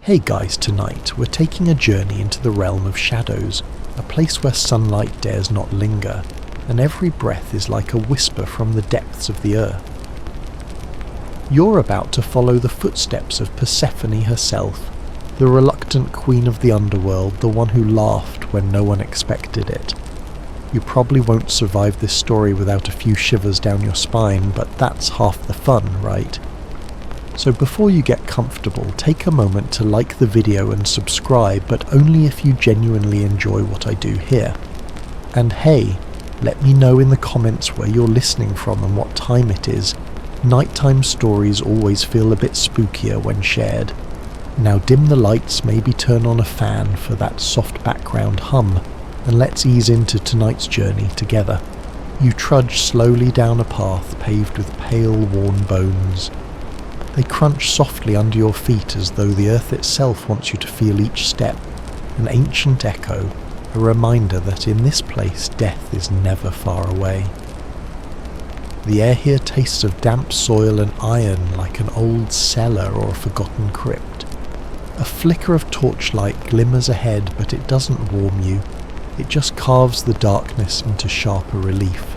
Hey guys, tonight we're taking a journey into the realm of shadows, a place where sunlight dares not linger, and every breath is like a whisper from the depths of the earth. You're about to follow the footsteps of Persephone herself, the reluctant queen of the underworld, the one who laughed when no one expected it. You probably won't survive this story without a few shivers down your spine, but that's half the fun, right? So before you get comfortable, take a moment to like the video and subscribe, but only if you genuinely enjoy what I do here. And hey, let me know in the comments where you're listening from and what time it is. Nighttime stories always feel a bit spookier when shared. Now dim the lights, maybe turn on a fan for that soft background hum, and let's ease into tonight's journey together. You trudge slowly down a path paved with pale, worn bones. They crunch softly under your feet as though the earth itself wants you to feel each step, an ancient echo, a reminder that in this place death is never far away. The air here tastes of damp soil and iron, like an old cellar or a forgotten crypt. A flicker of torchlight glimmers ahead, but it doesn't warm you. It just carves the darkness into sharper relief.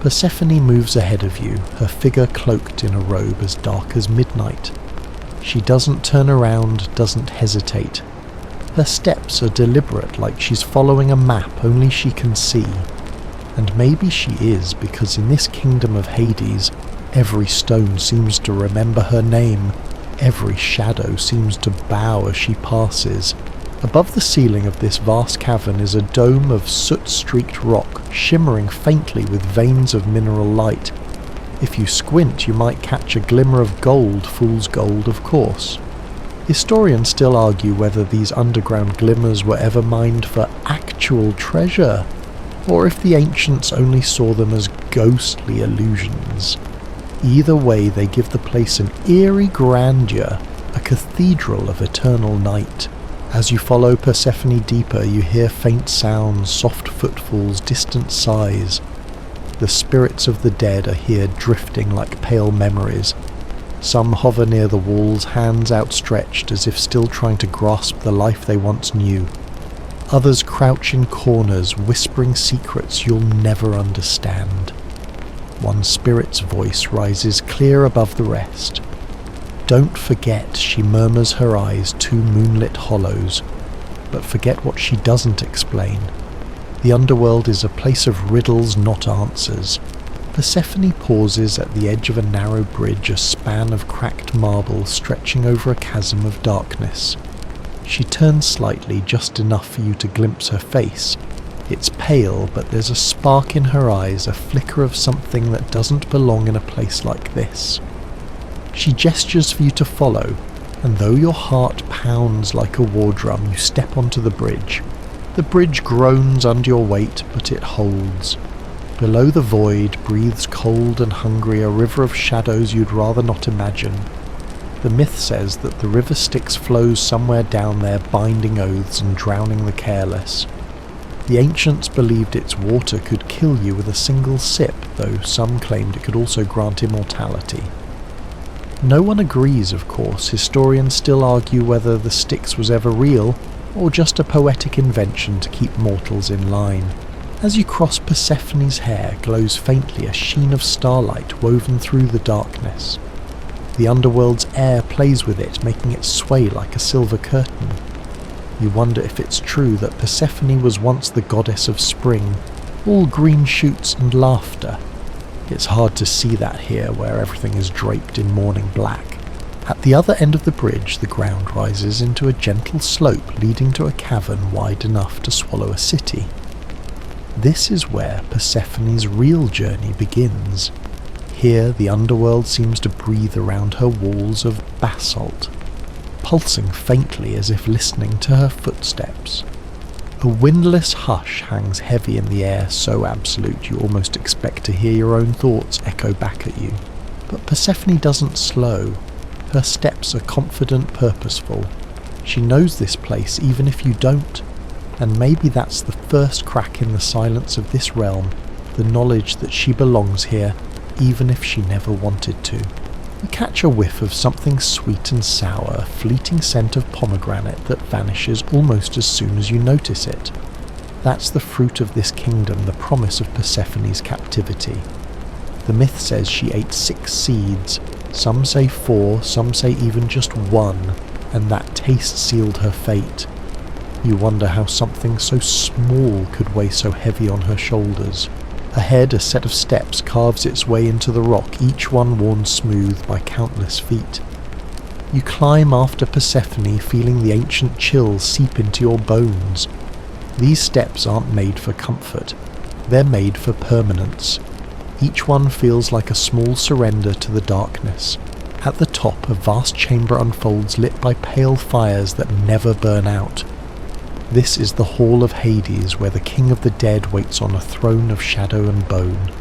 Persephone moves ahead of you, her figure cloaked in a robe as dark as midnight. She doesn't turn around, doesn't hesitate. Her steps are deliberate, like she's following a map only she can see. And maybe she is, because in this kingdom of Hades, every stone seems to remember her name. Every shadow seems to bow as she passes. Above the ceiling of this vast cavern is a dome of soot-streaked rock, shimmering faintly with veins of mineral light. If you squint, you might catch a glimmer of gold, fool's gold of course. Historians still argue whether these underground glimmers were ever mined for actual treasure, or if the ancients only saw them as ghostly illusions. Either way, they give the place an eerie grandeur, a cathedral of eternal night. As you follow Persephone deeper, you hear faint sounds, soft footfalls, distant sighs. The spirits of the dead are here drifting like pale memories. Some hover near the walls, hands outstretched as if still trying to grasp the life they once knew. Others crouch in corners, whispering secrets you'll never understand. One spirit's voice rises clear above the rest. Don't forget, she murmurs, her eyes two moonlit hollows. But forget what she doesn't explain. The underworld is a place of riddles, not answers. Persephone pauses at the edge of a narrow bridge, a span of cracked marble stretching over a chasm of darkness. She turns slightly, just enough for you to glimpse her face. It's pale, but there's a spark in her eyes, a flicker of something that doesn't belong in a place like this. She gestures for you to follow, and though your heart pounds like a war drum, you step onto the bridge. The bridge groans under your weight, but it holds. Below the void breathes cold and hungry a river of shadows you'd rather not imagine. The myth says that the river Styx flows somewhere down there, binding oaths and drowning the careless. The ancients believed its water could kill you with a single sip, though some claimed it could also grant immortality. No one agrees, of course. Historians still argue whether the Styx was ever real, or just a poetic invention to keep mortals in line. As you cross, Persephone's hair glows faintly, a sheen of starlight woven through the darkness. The underworld's air plays with it, making it sway like a silver curtain. You wonder if it's true that Persephone was once the goddess of spring, all green shoots and laughter. It's hard to see that here, where everything is draped in mourning black. At the other end of the bridge, the ground rises into a gentle slope leading to a cavern wide enough to swallow a city. This is where Persephone's real journey begins. Here, the underworld seems to breathe around her walls of basalt, pulsing faintly as if listening to her footsteps. A windless hush hangs heavy in the air, so absolute you almost expect to hear your own thoughts echo back at you. But Persephone doesn't slow. Her steps are confident, purposeful. She knows this place even if you don't, and maybe that's the first crack in the silence of this realm, the knowledge that she belongs here even if she never wanted to. You catch a whiff of something sweet and sour, a fleeting scent of pomegranate that vanishes almost as soon as you notice it. That's the fruit of this kingdom, the promise of Persephone's captivity. The myth says she ate 6 seeds, some say 4, some say even just 1, and that taste sealed her fate. You wonder how something so small could weigh so heavy on her shoulders. Ahead, a set of steps carves its way into the rock, each one worn smooth by countless feet. You climb after Persephone, feeling the ancient chill seep into your bones. These steps aren't made for comfort. They're made for permanence. Each one feels like a small surrender to the darkness. At the top, a vast chamber unfolds lit by pale fires that never burn out. This is the Hall of Hades, where the King of the Dead waits on a throne of shadow and bone.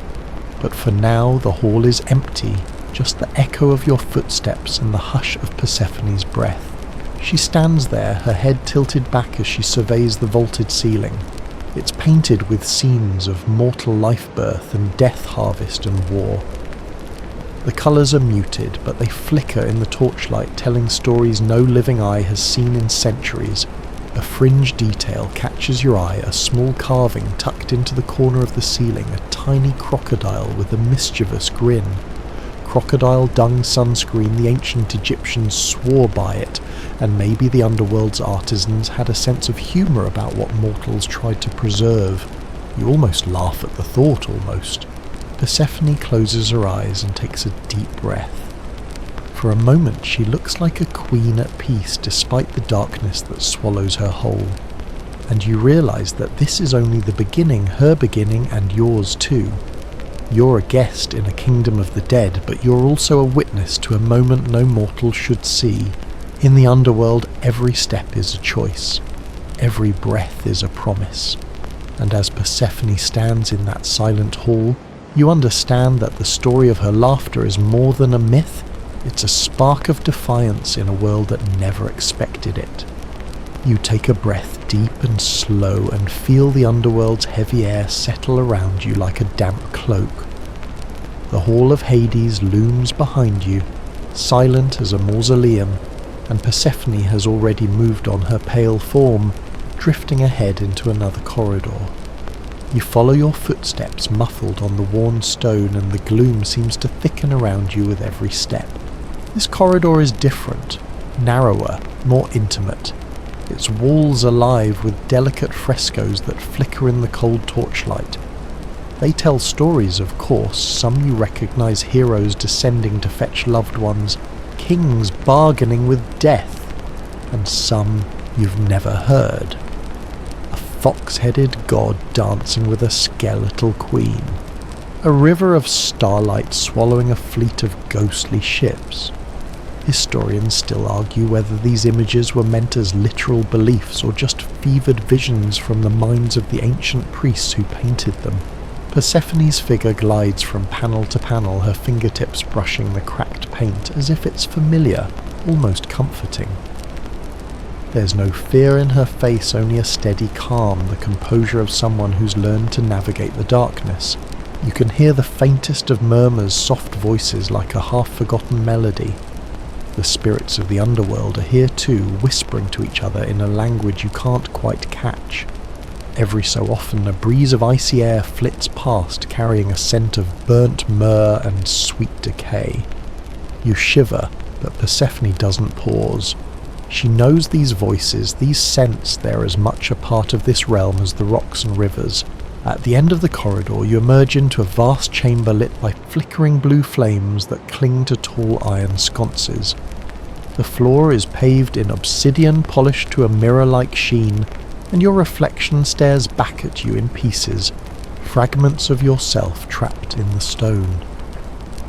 But for now, the hall is empty, just the echo of your footsteps and the hush of Persephone's breath. She stands there, her head tilted back as she surveys the vaulted ceiling. It's painted with scenes of mortal life birth and death harvest and war. The colours are muted, but they flicker in the torchlight, telling stories no living eye has seen in centuries. A fringe detail catches your eye, a small carving tucked into the corner of the ceiling, a tiny crocodile with a mischievous grin. Crocodile dung sunscreen, the ancient Egyptians swore by it, and maybe the Underworld's artisans had a sense of humour about what mortals tried to preserve. You almost laugh at the thought, almost. Persephone closes her eyes and takes a deep breath. For a moment she looks like a queen at peace despite the darkness that swallows her whole. And you realise that this is only the beginning, her beginning and yours too. You're a guest in a kingdom of the dead, but you're also a witness to a moment no mortal should see. In the Underworld, every step is a choice. Every breath is a promise. And as Persephone stands in that silent hall, you understand that the story of her laughter is more than a myth. It's a spark of defiance in a world that never expected it. You take a breath deep and slow and feel the Underworld's heavy air settle around you like a damp cloak. The Hall of Hades looms behind you, silent as a mausoleum, and Persephone has already moved on her pale form, drifting ahead into another corridor. You follow your footsteps muffled on the worn stone, and the gloom seems to thicken around you with every step. This corridor is different, narrower, more intimate. Its walls alive with delicate frescoes that flicker in the cold torchlight. They tell stories, of course. Some you recognise, heroes descending to fetch loved ones, kings bargaining with death, and some you've never heard. A fox-headed god dancing with a skeletal queen. A river of starlight swallowing a fleet of ghostly ships. Historians still argue whether these images were meant as literal beliefs or just fevered visions from the minds of the ancient priests who painted them. Persephone's figure glides from panel to panel, her fingertips brushing the cracked paint as if it's familiar, almost comforting. There's no fear in her face, only a steady calm, the composure of someone who's learned to navigate the darkness. You can hear the faintest of murmurs, soft voices like a half-forgotten melody. The spirits of the Underworld are here too, whispering to each other in a language you can't quite catch. Every so often a breeze of icy air flits past, carrying a scent of burnt myrrh and sweet decay. You shiver, but Persephone doesn't pause. She knows these voices, these scents. They're as much a part of this realm as the rocks and rivers. At the end of the corridor you emerge into a vast chamber lit by flickering blue flames that cling to tall iron sconces. The floor is paved in obsidian polished to a mirror-like sheen, and your reflection stares back at you in pieces, fragments of yourself trapped in the stone.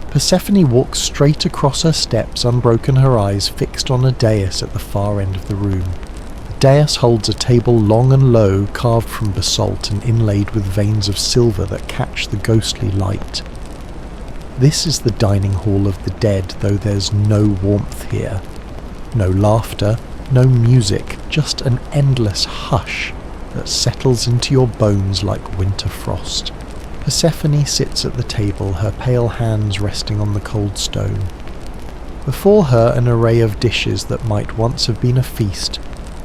Persephone walks straight across her steps, unbroken, her eyes fixed on a dais at the far end of the room. The dais holds a table long and low, carved from basalt and inlaid with veins of silver that catch the ghostly light. This is the dining hall of the dead, though there's no warmth here. No laughter, no music, just an endless hush that settles into your bones like winter frost. Persephone sits at the table, her pale hands resting on the cold stone. Before her an array of dishes that might once have been a feast,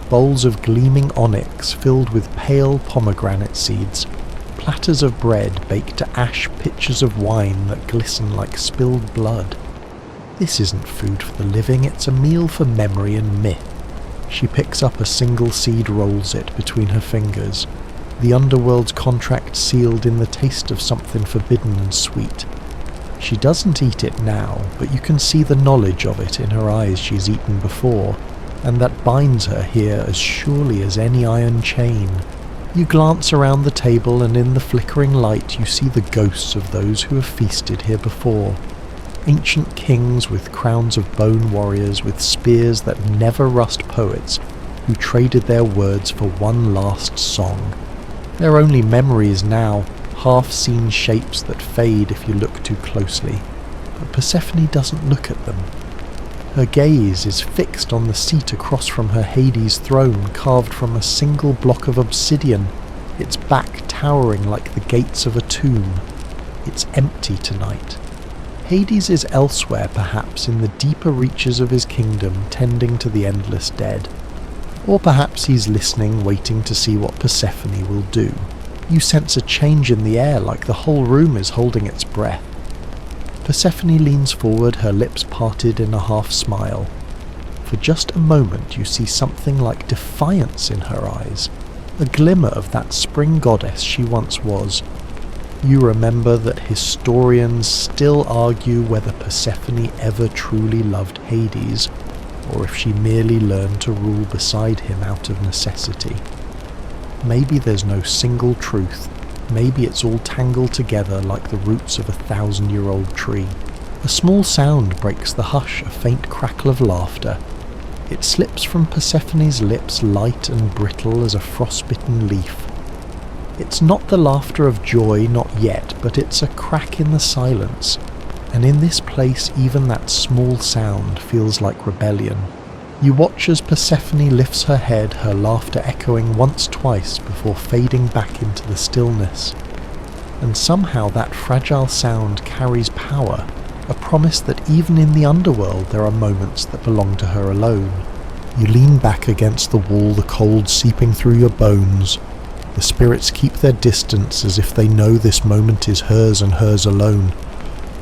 bowls of gleaming onyx filled with pale pomegranate seeds, platters of bread baked to ash, pitchers of wine that glisten like spilled blood. This isn't food for the living, it's a meal for memory and myth. She picks up a single seed, rolls it between her fingers, the Underworld's contract sealed in the taste of something forbidden and sweet. She doesn't eat it now, but you can see the knowledge of it in her eyes she's eaten before, and that binds her here as surely as any iron chain. You glance around the table, and in the flickering light you see the ghosts of those who have feasted here before. Ancient kings with crowns of bone, warriors with spears that never rust, poets who traded their words for one last song. They're only memories now, half-seen shapes that fade if you look too closely. But Persephone doesn't look at them. Her gaze is fixed on the seat across from her Hades throne, carved from a single block of obsidian, its back towering like the gates of a tomb. It's empty tonight. Hades is elsewhere, perhaps in the deeper reaches of his kingdom, tending to the endless dead. Or perhaps he's listening, waiting to see what Persephone will do. You sense a change in the air, like the whole room is holding its breath. Persephone leans forward, her lips parted in a half-smile. For just a moment you see something like defiance in her eyes, a glimmer of that spring goddess she once was. You remember that historians still argue whether Persephone ever truly loved Hades, or if she merely learned to rule beside him out of necessity. Maybe there's no single truth. Maybe it's all tangled together like the roots of a 1,000-year-old tree. A small sound breaks the hush, a faint crackle of laughter. It slips from Persephone's lips, light and brittle as a frostbitten leaf. It's not the laughter of joy, not yet, but it's a crack in the silence, and in this place even that small sound feels like rebellion. You watch as Persephone lifts her head, her laughter echoing once, twice before fading back into the stillness. And somehow that fragile sound carries power, a promise that even in the underworld there are moments that belong to her alone. You lean back against the wall, the cold seeping through your bones. The spirits keep their distance as if they know this moment is hers and hers alone.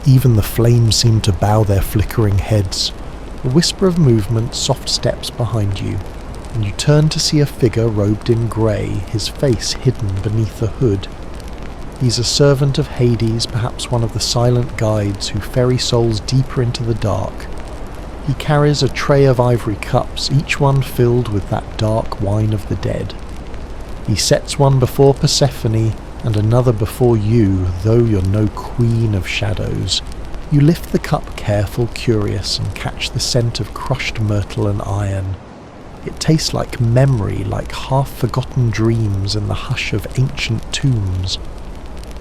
Even the flames seem to bow their flickering heads. A whisper of movement, soft steps behind you, and you turn to see a figure robed in grey, his face hidden beneath a hood. He's a servant of Hades, perhaps one of the silent guides who ferry souls deeper into the dark. He carries a tray of ivory cups, each one filled with that dark wine of the dead. He sets one before Persephone and another before you, though you're no queen of shadows. You lift the cup careful, curious, and catch the scent of crushed myrtle and iron. It tastes like memory, like half-forgotten dreams in the hush of ancient tombs.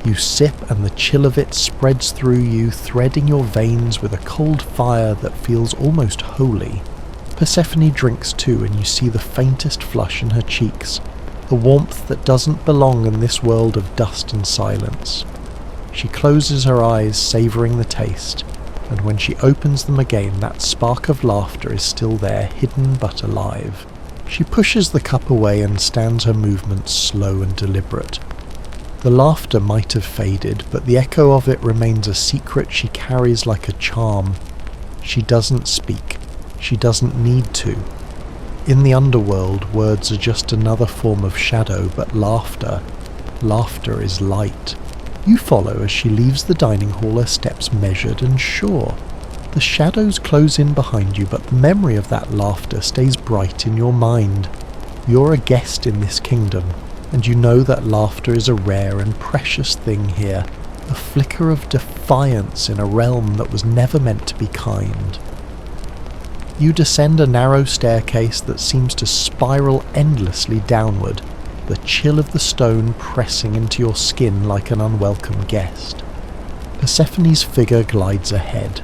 You sip and the chill of it spreads through you, threading your veins with a cold fire that feels almost holy. Persephone drinks too, and you see the faintest flush in her cheeks, the warmth that doesn't belong in this world of dust and silence. She closes her eyes, savouring the taste, and when she opens them again, that spark of laughter is still there, hidden but alive. She pushes the cup away and stands, her movements slow and deliberate. The laughter might have faded, but the echo of it remains a secret she carries like a charm. She doesn't speak. She doesn't need to. In the underworld, words are just another form of shadow, but laughter is light. You follow as she leaves the dining hall, her steps measured and sure. The shadows close in behind you, but the memory of that laughter stays bright in your mind. You're a guest in this kingdom, and you know that laughter is a rare and precious thing here, a flicker of defiance in a realm that was never meant to be kind. You descend a narrow staircase that seems to spiral endlessly downward, the chill of the stone pressing into your skin like an unwelcome guest. Persephone's figure glides ahead,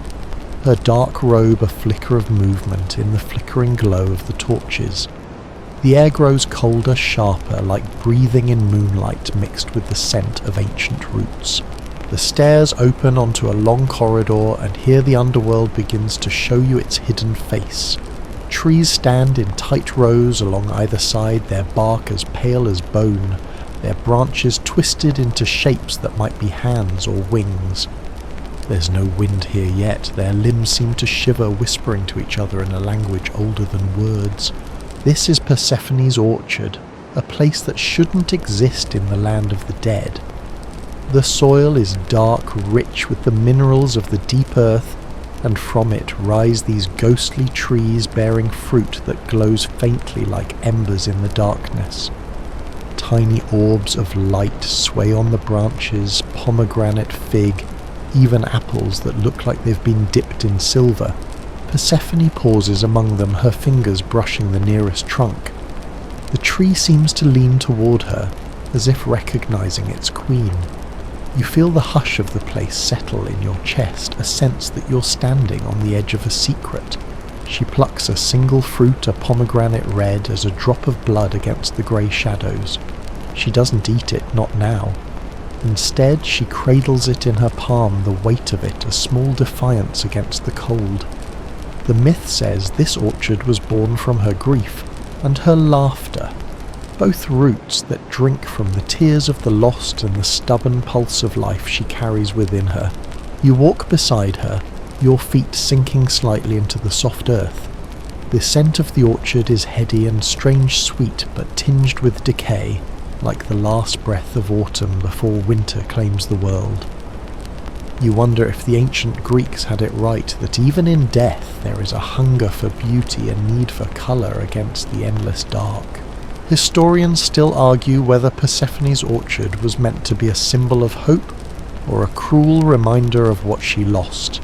her dark robe a flicker of movement in the flickering glow of the torches. The air grows colder, sharper, like breathing in moonlight mixed with the scent of ancient roots. The stairs open onto a long corridor, and here the underworld begins to show you its hidden face. Trees stand in tight rows along either side, their bark as pale as bone, their branches twisted into shapes that might be hands or wings. There's no wind here yet, their limbs seem to shiver, whispering to each other in a language older than words. This is Persephone's orchard, a place that shouldn't exist in the land of the dead. The soil is dark, rich with the minerals of the deep earth, and from it rise these ghostly trees bearing fruit that glows faintly like embers in the darkness. Tiny orbs of light sway on the branches, pomegranate, fig, even apples that look like they've been dipped in silver. Persephone pauses among them, her fingers brushing the nearest trunk. The tree seems to lean toward her, as if recognizing its queen. You feel the hush of the place settle in your chest, a sense that you're standing on the edge of a secret. She plucks a single fruit, a pomegranate red, as a drop of blood against the grey shadows. She doesn't eat it, not now. Instead, she cradles it in her palm, the weight of it a small defiance against the cold. The myth says this orchard was born from her grief and her laughter, both roots that drink from the tears of the lost and the stubborn pulse of life she carries within her. You walk beside her, your feet sinking slightly into the soft earth. The scent of the orchard is heady and strange sweet, but tinged with decay, like the last breath of autumn before winter claims the world. You wonder if the ancient Greeks had it right, that even in death there is a hunger for beauty and need for colour against the endless dark. Historians still argue whether Persephone's orchard was meant to be a symbol of hope or a cruel reminder of what she lost.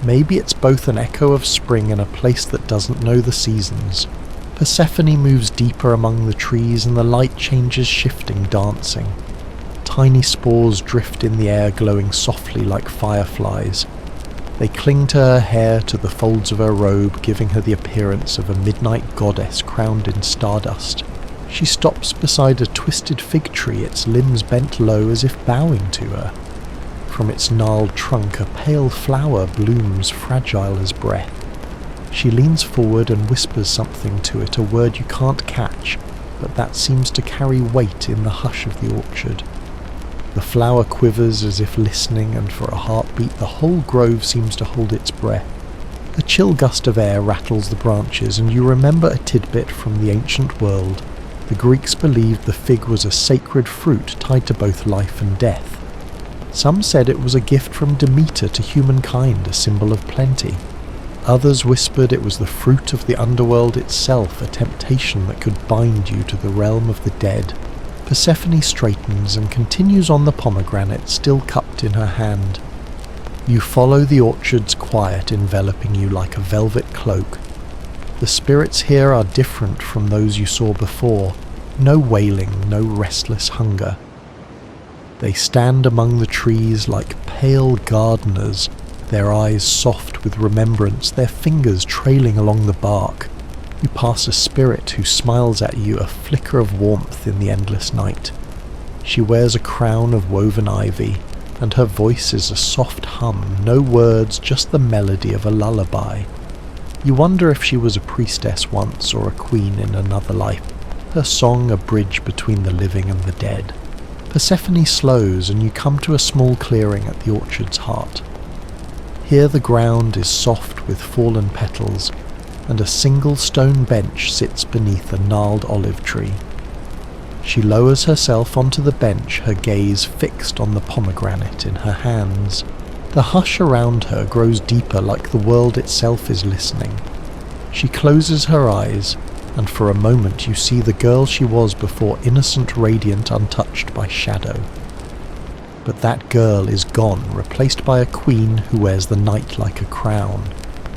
Maybe it's both an echo of spring in a place that doesn't know the seasons. Persephone moves deeper among the trees and the light changes, shifting, dancing. Tiny spores drift in the air, glowing softly like fireflies. They cling to her hair, to the folds of her robe, giving her the appearance of a midnight goddess crowned in stardust. She stops beside a twisted fig tree, its limbs bent low as if bowing to her. From its gnarled trunk a pale flower blooms, fragile as breath. She leans forward and whispers something to it, a word you can't catch, but that seems to carry weight in the hush of the orchard. The flower quivers as if listening, and for a heartbeat the whole grove seems to hold its breath. A chill gust of air rattles the branches, and you remember a tidbit from the ancient world. The Greeks believed the fig was a sacred fruit tied to both life and death. Some said it was a gift from Demeter to humankind, a symbol of plenty. Others whispered it was the fruit of the underworld itself, a temptation that could bind you to the realm of the dead. Persephone straightens and continues on the pomegranate still cupped in her hand. You follow the orchard's quiet, enveloping you like a velvet cloak. The spirits here are different from those you saw before. No wailing, no restless hunger. They stand among the trees like pale gardeners, their eyes soft with remembrance, their fingers trailing along the bark. You pass a spirit who smiles at you, a flicker of warmth in the endless night. She wears a crown of woven ivy, and her voice is a soft hum, no words, just the melody of a lullaby. You wonder if she was a priestess once or a queen in another life, her song a bridge between the living and the dead. Persephone slows, and you come to a small clearing at the orchard's heart. Here the ground is soft with fallen petals, and a single stone bench sits beneath a gnarled olive tree. She lowers herself onto the bench, her gaze fixed on the pomegranate in her hands. The hush around her grows deeper, like the world itself is listening. She closes her eyes, and for a moment you see the girl she was before, innocent, radiant, untouched by shadow. But that girl is gone, replaced by a queen who wears the night like a crown.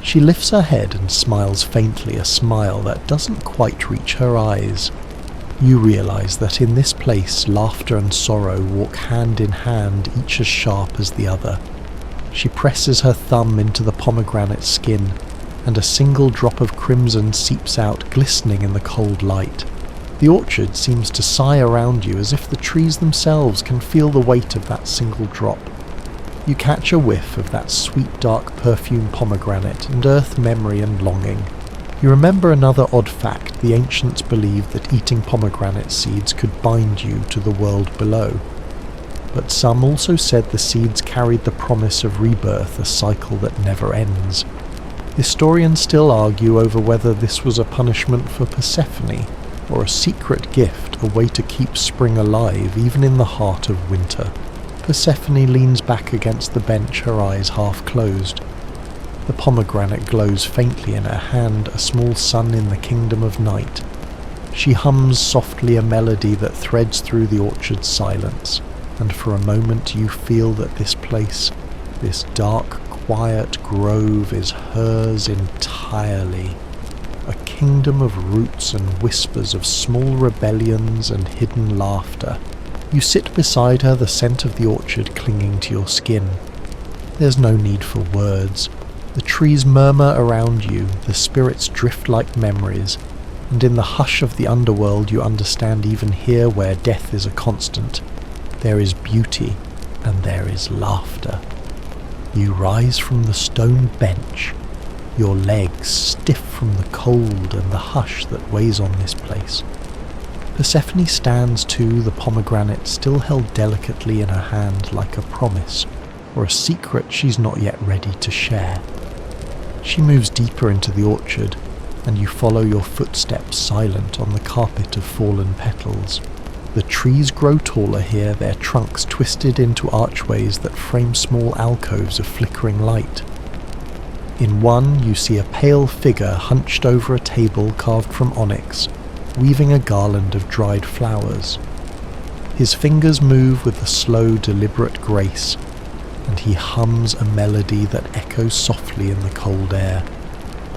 She lifts her head and smiles faintly, a smile that doesn't quite reach her eyes. You realize that in this place laughter and sorrow walk hand in hand, each as sharp as the other. She presses her thumb into the pomegranate skin, and a single drop of crimson seeps out, glistening in the cold light. The orchard seems to sigh around you, as if the trees themselves can feel the weight of that single drop. You catch a whiff of that sweet dark perfume pomegranate and earth memory and longing. You remember another odd fact: the ancients believed that eating pomegranate seeds could bind you to the world below. But some also said the seeds carried the promise of rebirth, a cycle that never ends. Historians still argue over whether this was a punishment for Persephone, or a secret gift, a way to keep spring alive even in the heart of winter. Persephone leans back against the bench, her eyes half closed. The pomegranate glows faintly in her hand, a small sun in the kingdom of night. She hums softly a melody that threads through the orchard's silence, and for a moment you feel that this place, this dark, quiet grove, is hers entirely. A kingdom of roots and whispers of small rebellions and hidden laughter. You sit beside her, the scent of the orchard clinging to your skin. There's no need for words. The trees murmur around you, the spirits drift like memories, and in the hush of the underworld you understand even here where death is a constant. There is beauty, and there is laughter. You rise from the stone bench, your legs stiff from the cold and the hush that weighs on this place. Persephone stands too, the pomegranate still held delicately in her hand like a promise, or a secret she's not yet ready to share. She moves deeper into the orchard, and you follow your footsteps silent on the carpet of fallen petals. The trees grow taller here, their trunks twisted into archways that frame small alcoves of flickering light. In one you see a pale figure hunched over a table carved from onyx, weaving a garland of dried flowers. His fingers move with a slow, deliberate grace, and he hums a melody that echoes softly in the cold air.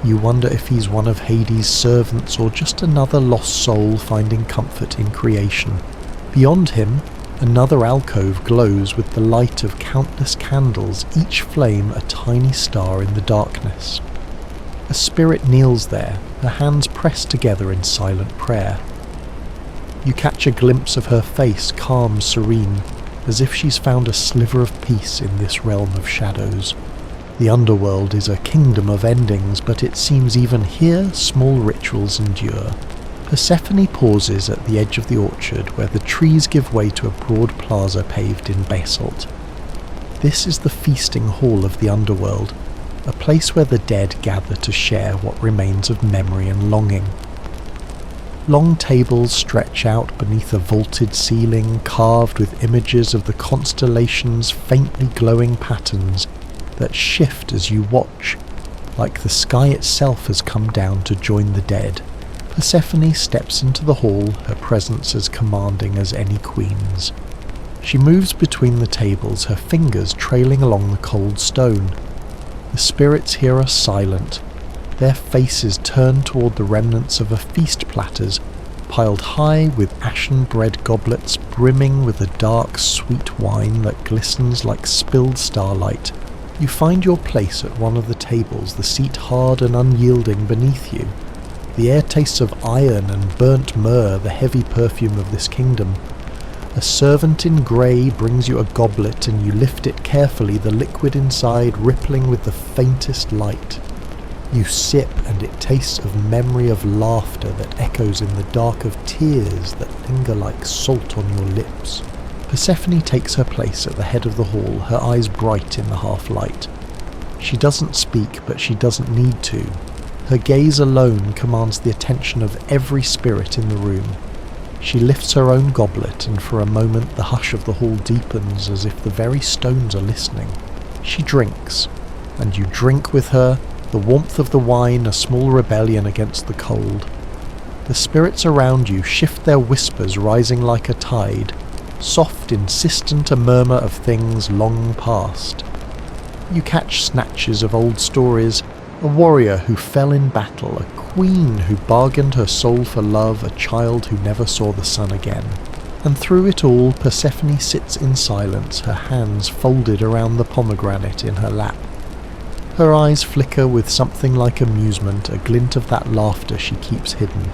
You wonder if he's one of Hades' servants or just another lost soul finding comfort in creation. Beyond him, another alcove glows with the light of countless candles, each flame a tiny star in the darkness. A spirit kneels there, her hands pressed together in silent prayer. You catch a glimpse of her face, calm, serene, as if she's found a sliver of peace in this realm of shadows. The underworld is a kingdom of endings, but it seems even here small rituals endure. Persephone pauses at the edge of the orchard, where the trees give way to a broad plaza paved in basalt. This is the feasting hall of the underworld, a place where the dead gather to share what remains of memory and longing. Long tables stretch out beneath a vaulted ceiling, carved with images of the constellations' faintly glowing patterns that shift as you watch, like the sky itself has come down to join the dead. Persephone steps into the hall, her presence as commanding as any queen's. She moves between the tables, her fingers trailing along the cold stone. The spirits here are silent, their faces turned toward the remnants of a feast platters, piled high with ashen bread goblets brimming with a dark, sweet wine that glistens like spilled starlight. You find your place at one of the tables, the seat hard and unyielding beneath you. The air tastes of iron and burnt myrrh, the heavy perfume of this kingdom. A servant in grey brings you a goblet and you lift it carefully, the liquid inside rippling with the faintest light. You sip and it tastes of memory of laughter that echoes in the dark, of tears that linger like salt on your lips. Persephone takes her place at the head of the hall, her eyes bright in the half-light. She doesn't speak, but she doesn't need to. Her gaze alone commands the attention of every spirit in the room. She lifts her own goblet, and for a moment the hush of the hall deepens as if the very stones are listening. She drinks, and you drink with her, the warmth of the wine a small rebellion against the cold. The spirits around you shift their whispers, rising like a tide, soft, insistent, a murmur of things long past. You catch snatches of old stories, a warrior who fell in battle, a queen who bargained her soul for love, a child who never saw the sun again. And through it all, Persephone sits in silence, her hands folded around the pomegranate in her lap. Her eyes flicker with something like amusement, a glint of that laughter she keeps hidden.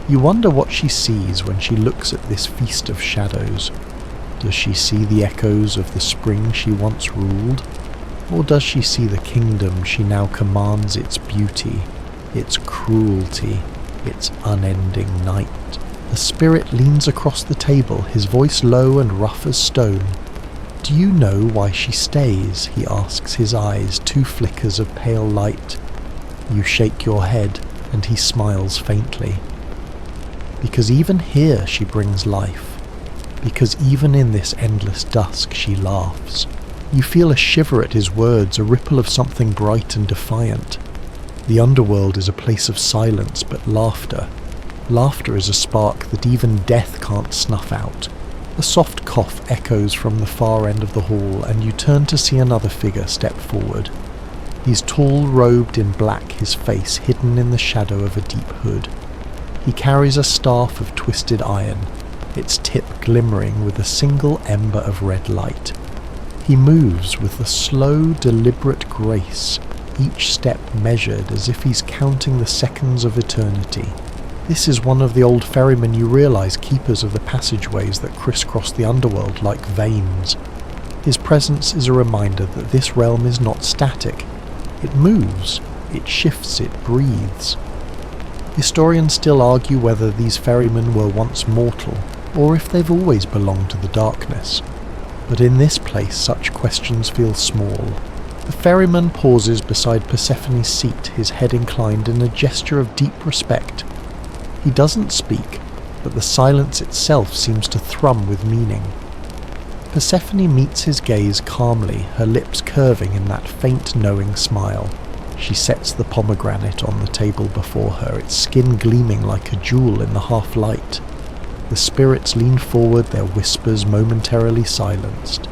You wonder what she sees when she looks at this feast of shadows. Does she see the echoes of the spring she once ruled? Or does she see the kingdom she now commands, its beauty, its cruelty, its unending night? The spirit leans across the table, his voice low and rough as stone. Do you know why she stays? He asks, his eyes two flickers of pale light. You shake your head, and he smiles faintly. Because even here she brings life. Because even in this endless dusk she laughs. You feel a shiver at his words, a ripple of something bright and defiant. The underworld is a place of silence, but laughter. Laughter is a spark that even death can't snuff out. A soft cough echoes from the far end of the hall, and you turn to see another figure step forward. He's tall, robed in black, his face hidden in the shadow of a deep hood. He carries a staff of twisted iron, its tip glimmering with a single ember of red light. He moves with a slow, deliberate grace, each step measured as if he's counting the seconds of eternity. This is one of the old ferrymen you realize, keepers of the passageways that crisscross the underworld like veins. His presence is a reminder that this realm is not static. It moves, it shifts, it breathes. Historians still argue whether these ferrymen were once mortal, or if they've always belonged to the darkness. But in this place such questions feel small. The ferryman pauses beside Persephone's seat, his head inclined in a gesture of deep respect. He doesn't speak, but the silence itself seems to thrum with meaning. Persephone meets his gaze calmly, her lips curving in that faint knowing smile. She sets the pomegranate on the table before her, its skin gleaming like a jewel in the half-light. The spirits lean forward, their whispers momentarily silenced.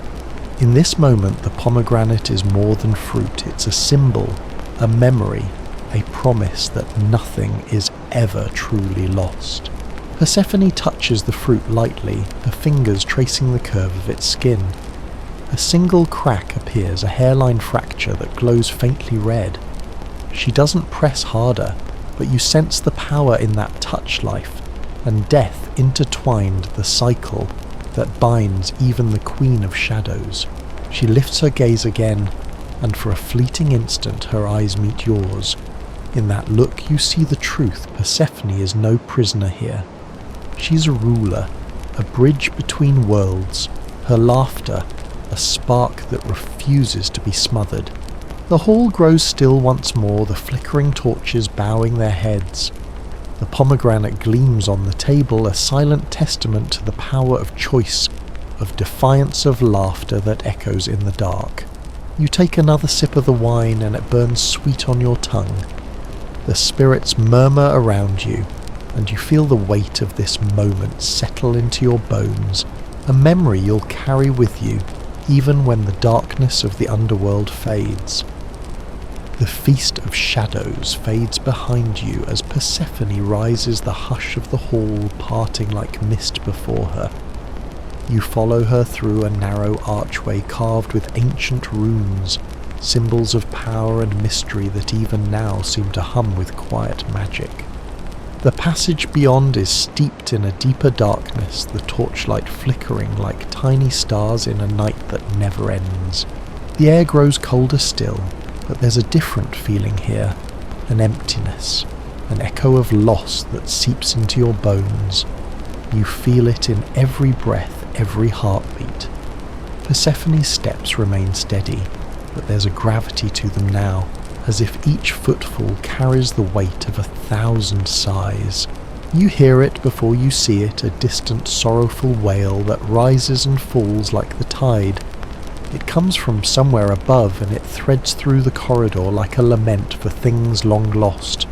In this moment the pomegranate is more than fruit, it's a symbol, a memory, a promise that nothing is ever truly lost. Persephone touches the fruit lightly, her fingers tracing the curve of its skin. A single crack appears, a hairline fracture that glows faintly red. She doesn't press harder, but you sense the power in that touch, life and death intertwined, the cycle that binds even the Queen of Shadows. She lifts her gaze again, and for a fleeting instant her eyes meet yours. In that look you see the truth. Persephone is no prisoner here. She's a ruler, a bridge between worlds, her laughter a spark that refuses to be smothered. The hall grows still once more, the flickering torches bowing their heads. The pomegranate gleams on the table, a silent testament to the power of choice, of defiance, of laughter that echoes in the dark. You take another sip of the wine and it burns sweet on your tongue. The spirits murmur around you, and you feel the weight of this moment settle into your bones, a memory you'll carry with you, even when the darkness of the underworld fades. The feast of shadows fades behind you as Persephone rises, the hush of the hall parting like mist before her. You follow her through a narrow archway carved with ancient runes, symbols of power and mystery that even now seem to hum with quiet magic. The passage beyond is steeped in a deeper darkness, the torchlight flickering like tiny stars in a night that never ends. The air grows colder still, but there's a different feeling here, an emptiness, an echo of loss that seeps into your bones. You feel it in every breath, every heartbeat. Persephone's steps remain steady, but there's a gravity to them now, as if each footfall carries the weight of 1,000 sighs. You hear it before you see it, a distant sorrowful wail that rises and falls like the tide. It comes from somewhere above and it threads through the corridor like a lament for things long lost.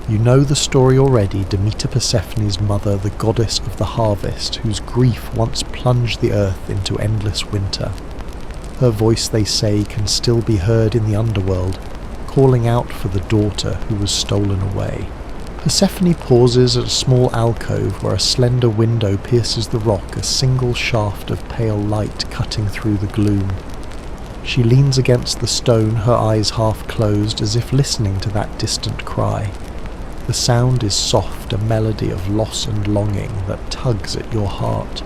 You know the story already, Demeter Persephone's mother, the goddess of the harvest, whose grief once plunged the earth into endless winter. Her voice, they say, can still be heard in the underworld, calling out for the daughter who was stolen away. Persephone pauses at a small alcove where a slender window pierces the rock, a single shaft of pale light cutting through the gloom. She leans against the stone, her eyes half closed, as if listening to that distant cry. The sound is soft, a melody of loss and longing that tugs at your heart.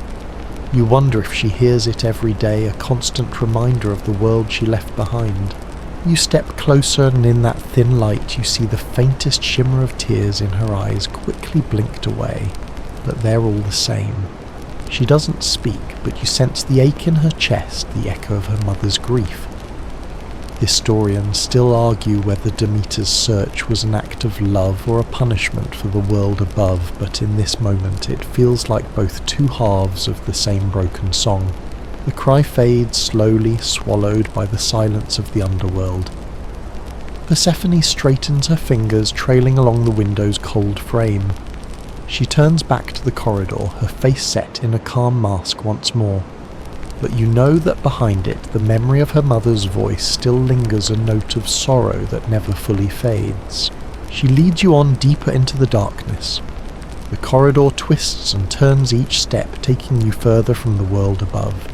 You wonder if she hears it every day, a constant reminder of the world she left behind. You step closer, and in that thin light you see the faintest shimmer of tears in her eyes quickly blinked away, but they're all the same. She doesn't speak, but you sense the ache in her chest, the echo of her mother's grief. Historians still argue whether Demeter's search was an act of love or a punishment for the world above, but in this moment it feels like both two halves of the same broken song. The cry fades slowly, swallowed by the silence of the underworld. Persephone straightens her fingers, trailing along the window's cold frame. She turns back to the corridor, her face set in a calm mask once more. But you know that behind it, the memory of her mother's voice still lingers, a note of sorrow that never fully fades. She leads you on deeper into the darkness. The corridor twists and turns each step, taking you further from the world above.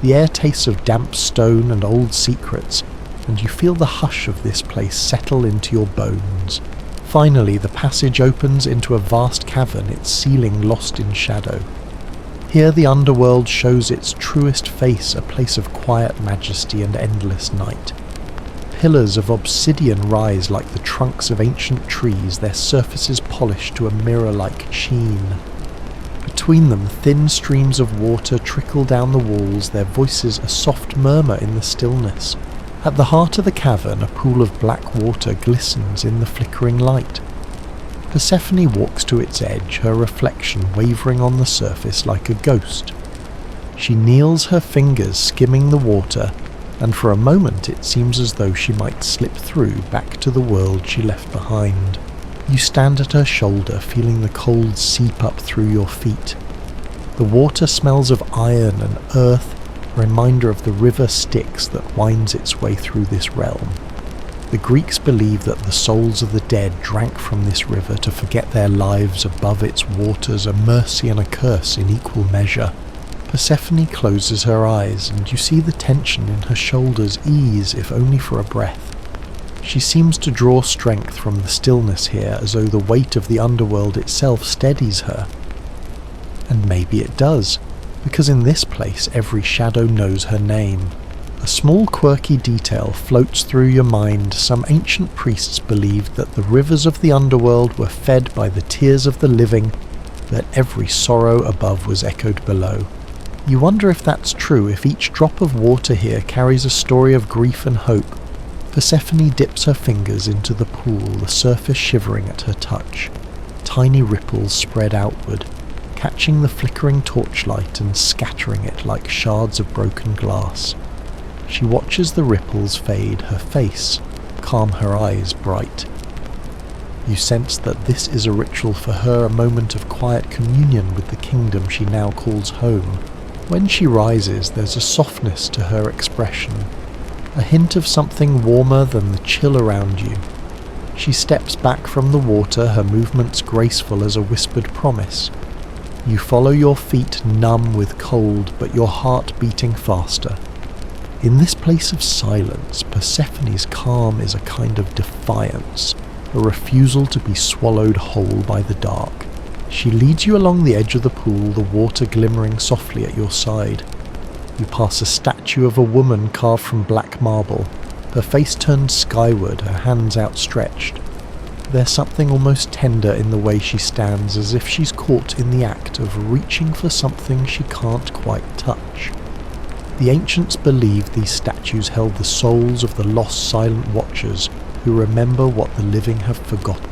The air tastes of damp stone and old secrets, and you feel the hush of this place settle into your bones. Finally, the passage opens into a vast cavern, its ceiling lost in shadow. Here the underworld shows its truest face, a place of quiet majesty and endless night. Pillars of obsidian rise like the trunks of ancient trees, their surfaces polished to a mirror-like sheen. Between them, thin streams of water trickle down the walls, their voices a soft murmur in the stillness. At the heart of the cavern, a pool of black water glistens in the flickering light. Persephone walks to its edge, her reflection wavering on the surface like a ghost. She kneels, her fingers skimming the water, and for a moment it seems as though she might slip through back to the world she left behind. You stand at her shoulder, feeling the cold seep up through your feet. The water smells of iron and earth, a reminder of the river Styx that winds its way through this realm. The Greeks believe that the souls of the dead drank from this river to forget their lives above its waters, a mercy and a curse in equal measure. Persephone closes her eyes, and you see the tension in her shoulders ease, if only for a breath. She seems to draw strength from the stillness here, as though the weight of the underworld itself steadies her. And maybe it does, because in this place every shadow knows her name. A small quirky detail floats through your mind. Some ancient priests believed that the rivers of the underworld were fed by the tears of the living, that every sorrow above was echoed below. You wonder if that's true, if each drop of water here carries a story of grief and hope. Persephone dips her fingers into the pool, the surface shivering at her touch. Tiny ripples spread outward, catching the flickering torchlight and scattering it like shards of broken glass. She watches the ripples fade, her face calm, her eyes bright. You sense that this is a ritual for her, a moment of quiet communion with the kingdom she now calls home. When she rises, there's a softness to her expression, a hint of something warmer than the chill around you. She steps back from the water, her movements graceful as a whispered promise. You follow, your feet numb with cold, but your heart beating faster. In this place of silence, Persephone's calm is a kind of defiance, a refusal to be swallowed whole by the dark. She leads you along the edge of the pool, the water glimmering softly at your side. You pass a statue of a woman carved from black marble, her face turned skyward, her hands outstretched. There's something almost tender in the way she stands, as if she's caught in the act of reaching for something she can't quite touch. The ancients believed these statues held the souls of the lost silent watchers who remember what the living have forgotten.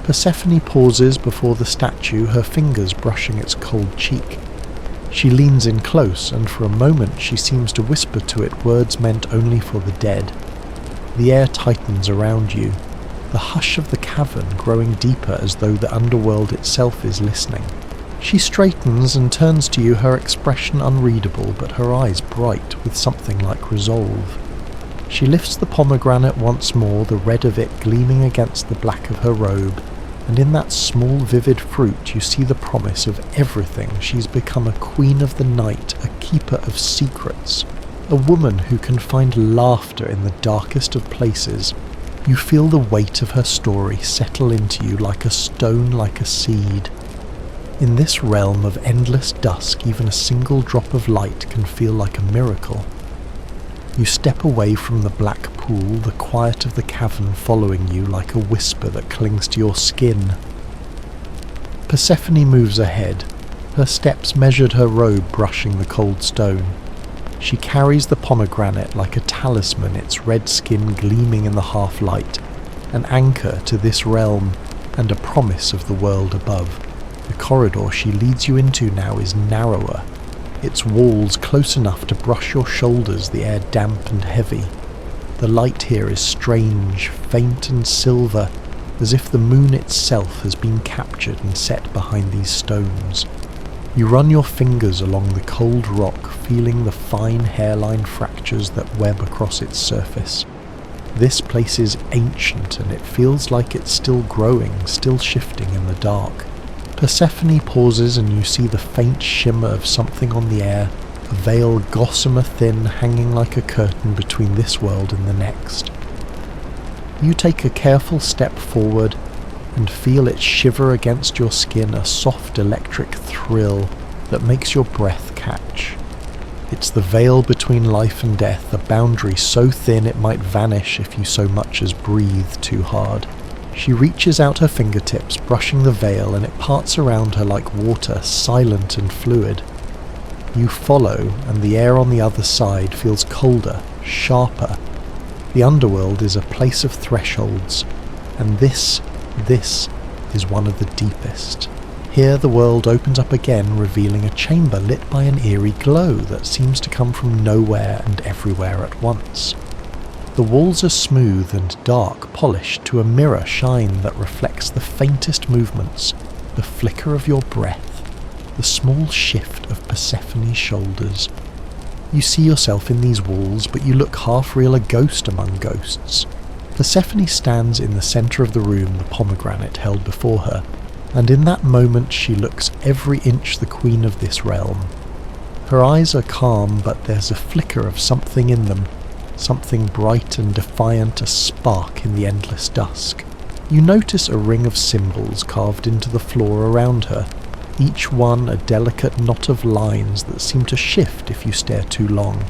Persephone pauses before the statue, her fingers brushing its cold cheek. She leans in close, and for a moment she seems to whisper to it words meant only for the dead. The air tightens around you, the hush of the cavern growing deeper as though the underworld itself is listening. She straightens and turns to you, her expression unreadable, but her eyes bright with something like resolve. She lifts the pomegranate once more, the red of it gleaming against the black of her robe, and in that small vivid fruit you see the promise of everything. She's become a queen of the night, a keeper of secrets, a woman who can find laughter in the darkest of places. You feel the weight of her story settle into you like a stone, like a seed. In this realm of endless dusk, even a single drop of light can feel like a miracle. You step away from the black pool, the quiet of the cavern following you like a whisper that clings to your skin. Persephone moves ahead, her steps measured her robe brushing the cold stone. She carries the pomegranate like a talisman, its red skin gleaming in the half-light, an anchor to this realm and a promise of the world above. The corridor she leads you into now is narrower, its walls close enough to brush your shoulders, the air damp and heavy. The light here is strange, faint and silver, as if the moon itself has been captured and set behind these stones. You run your fingers along the cold rock, feeling the fine hairline fractures that web across its surface. This place is ancient, and it feels like it's still growing, still shifting in the dark. Persephone pauses and you see the faint shimmer of something on the air, a veil gossamer thin hanging like a curtain between this world and the next. You take a careful step forward and feel it shiver against your skin, a soft electric thrill that makes your breath catch. It's the veil between life and death, a boundary so thin it might vanish if you so much as breathe too hard. She reaches out her fingertips, brushing the veil, and it parts around her like water, silent and fluid. You follow, and the air on the other side feels colder, sharper. The Underworld is a place of thresholds, and this is one of the deepest. Here the world opens up again, revealing a chamber lit by an eerie glow that seems to come from nowhere and everywhere at once. The walls are smooth and dark, polished to a mirror shine that reflects the faintest movements, the flicker of your breath, the small shift of Persephone's shoulders. You see yourself in these walls, but you look half real, a ghost among ghosts. Persephone stands in the centre of the room, the pomegranate held before her, and in that moment she looks every inch the queen of this realm. Her eyes are calm, but there's a flicker of something in them, something bright and defiant, a spark in the endless dusk. You notice a ring of symbols carved into the floor around her, each one a delicate knot of lines that seem to shift if you stare too long.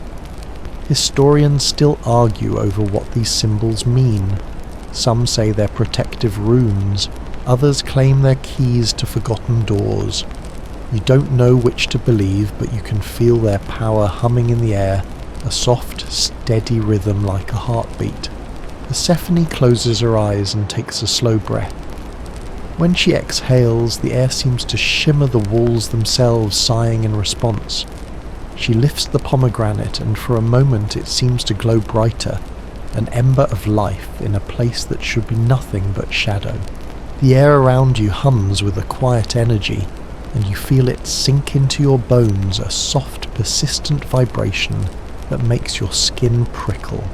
Historians still argue over what these symbols mean. Some say they're protective runes, others claim they're keys to forgotten doors. You don't know which to believe, but you can feel their power humming in the air, a soft, steady rhythm like a heartbeat. Persephone closes her eyes and takes a slow breath. When she exhales, the air seems to shimmer, the walls themselves sighing in response. She lifts the pomegranate, and for a moment it seems to glow brighter, an ember of life in a place that should be nothing but shadow. The air around you hums with a quiet energy, and you feel it sink into your bones, a soft, persistent vibration that makes your skin prickle.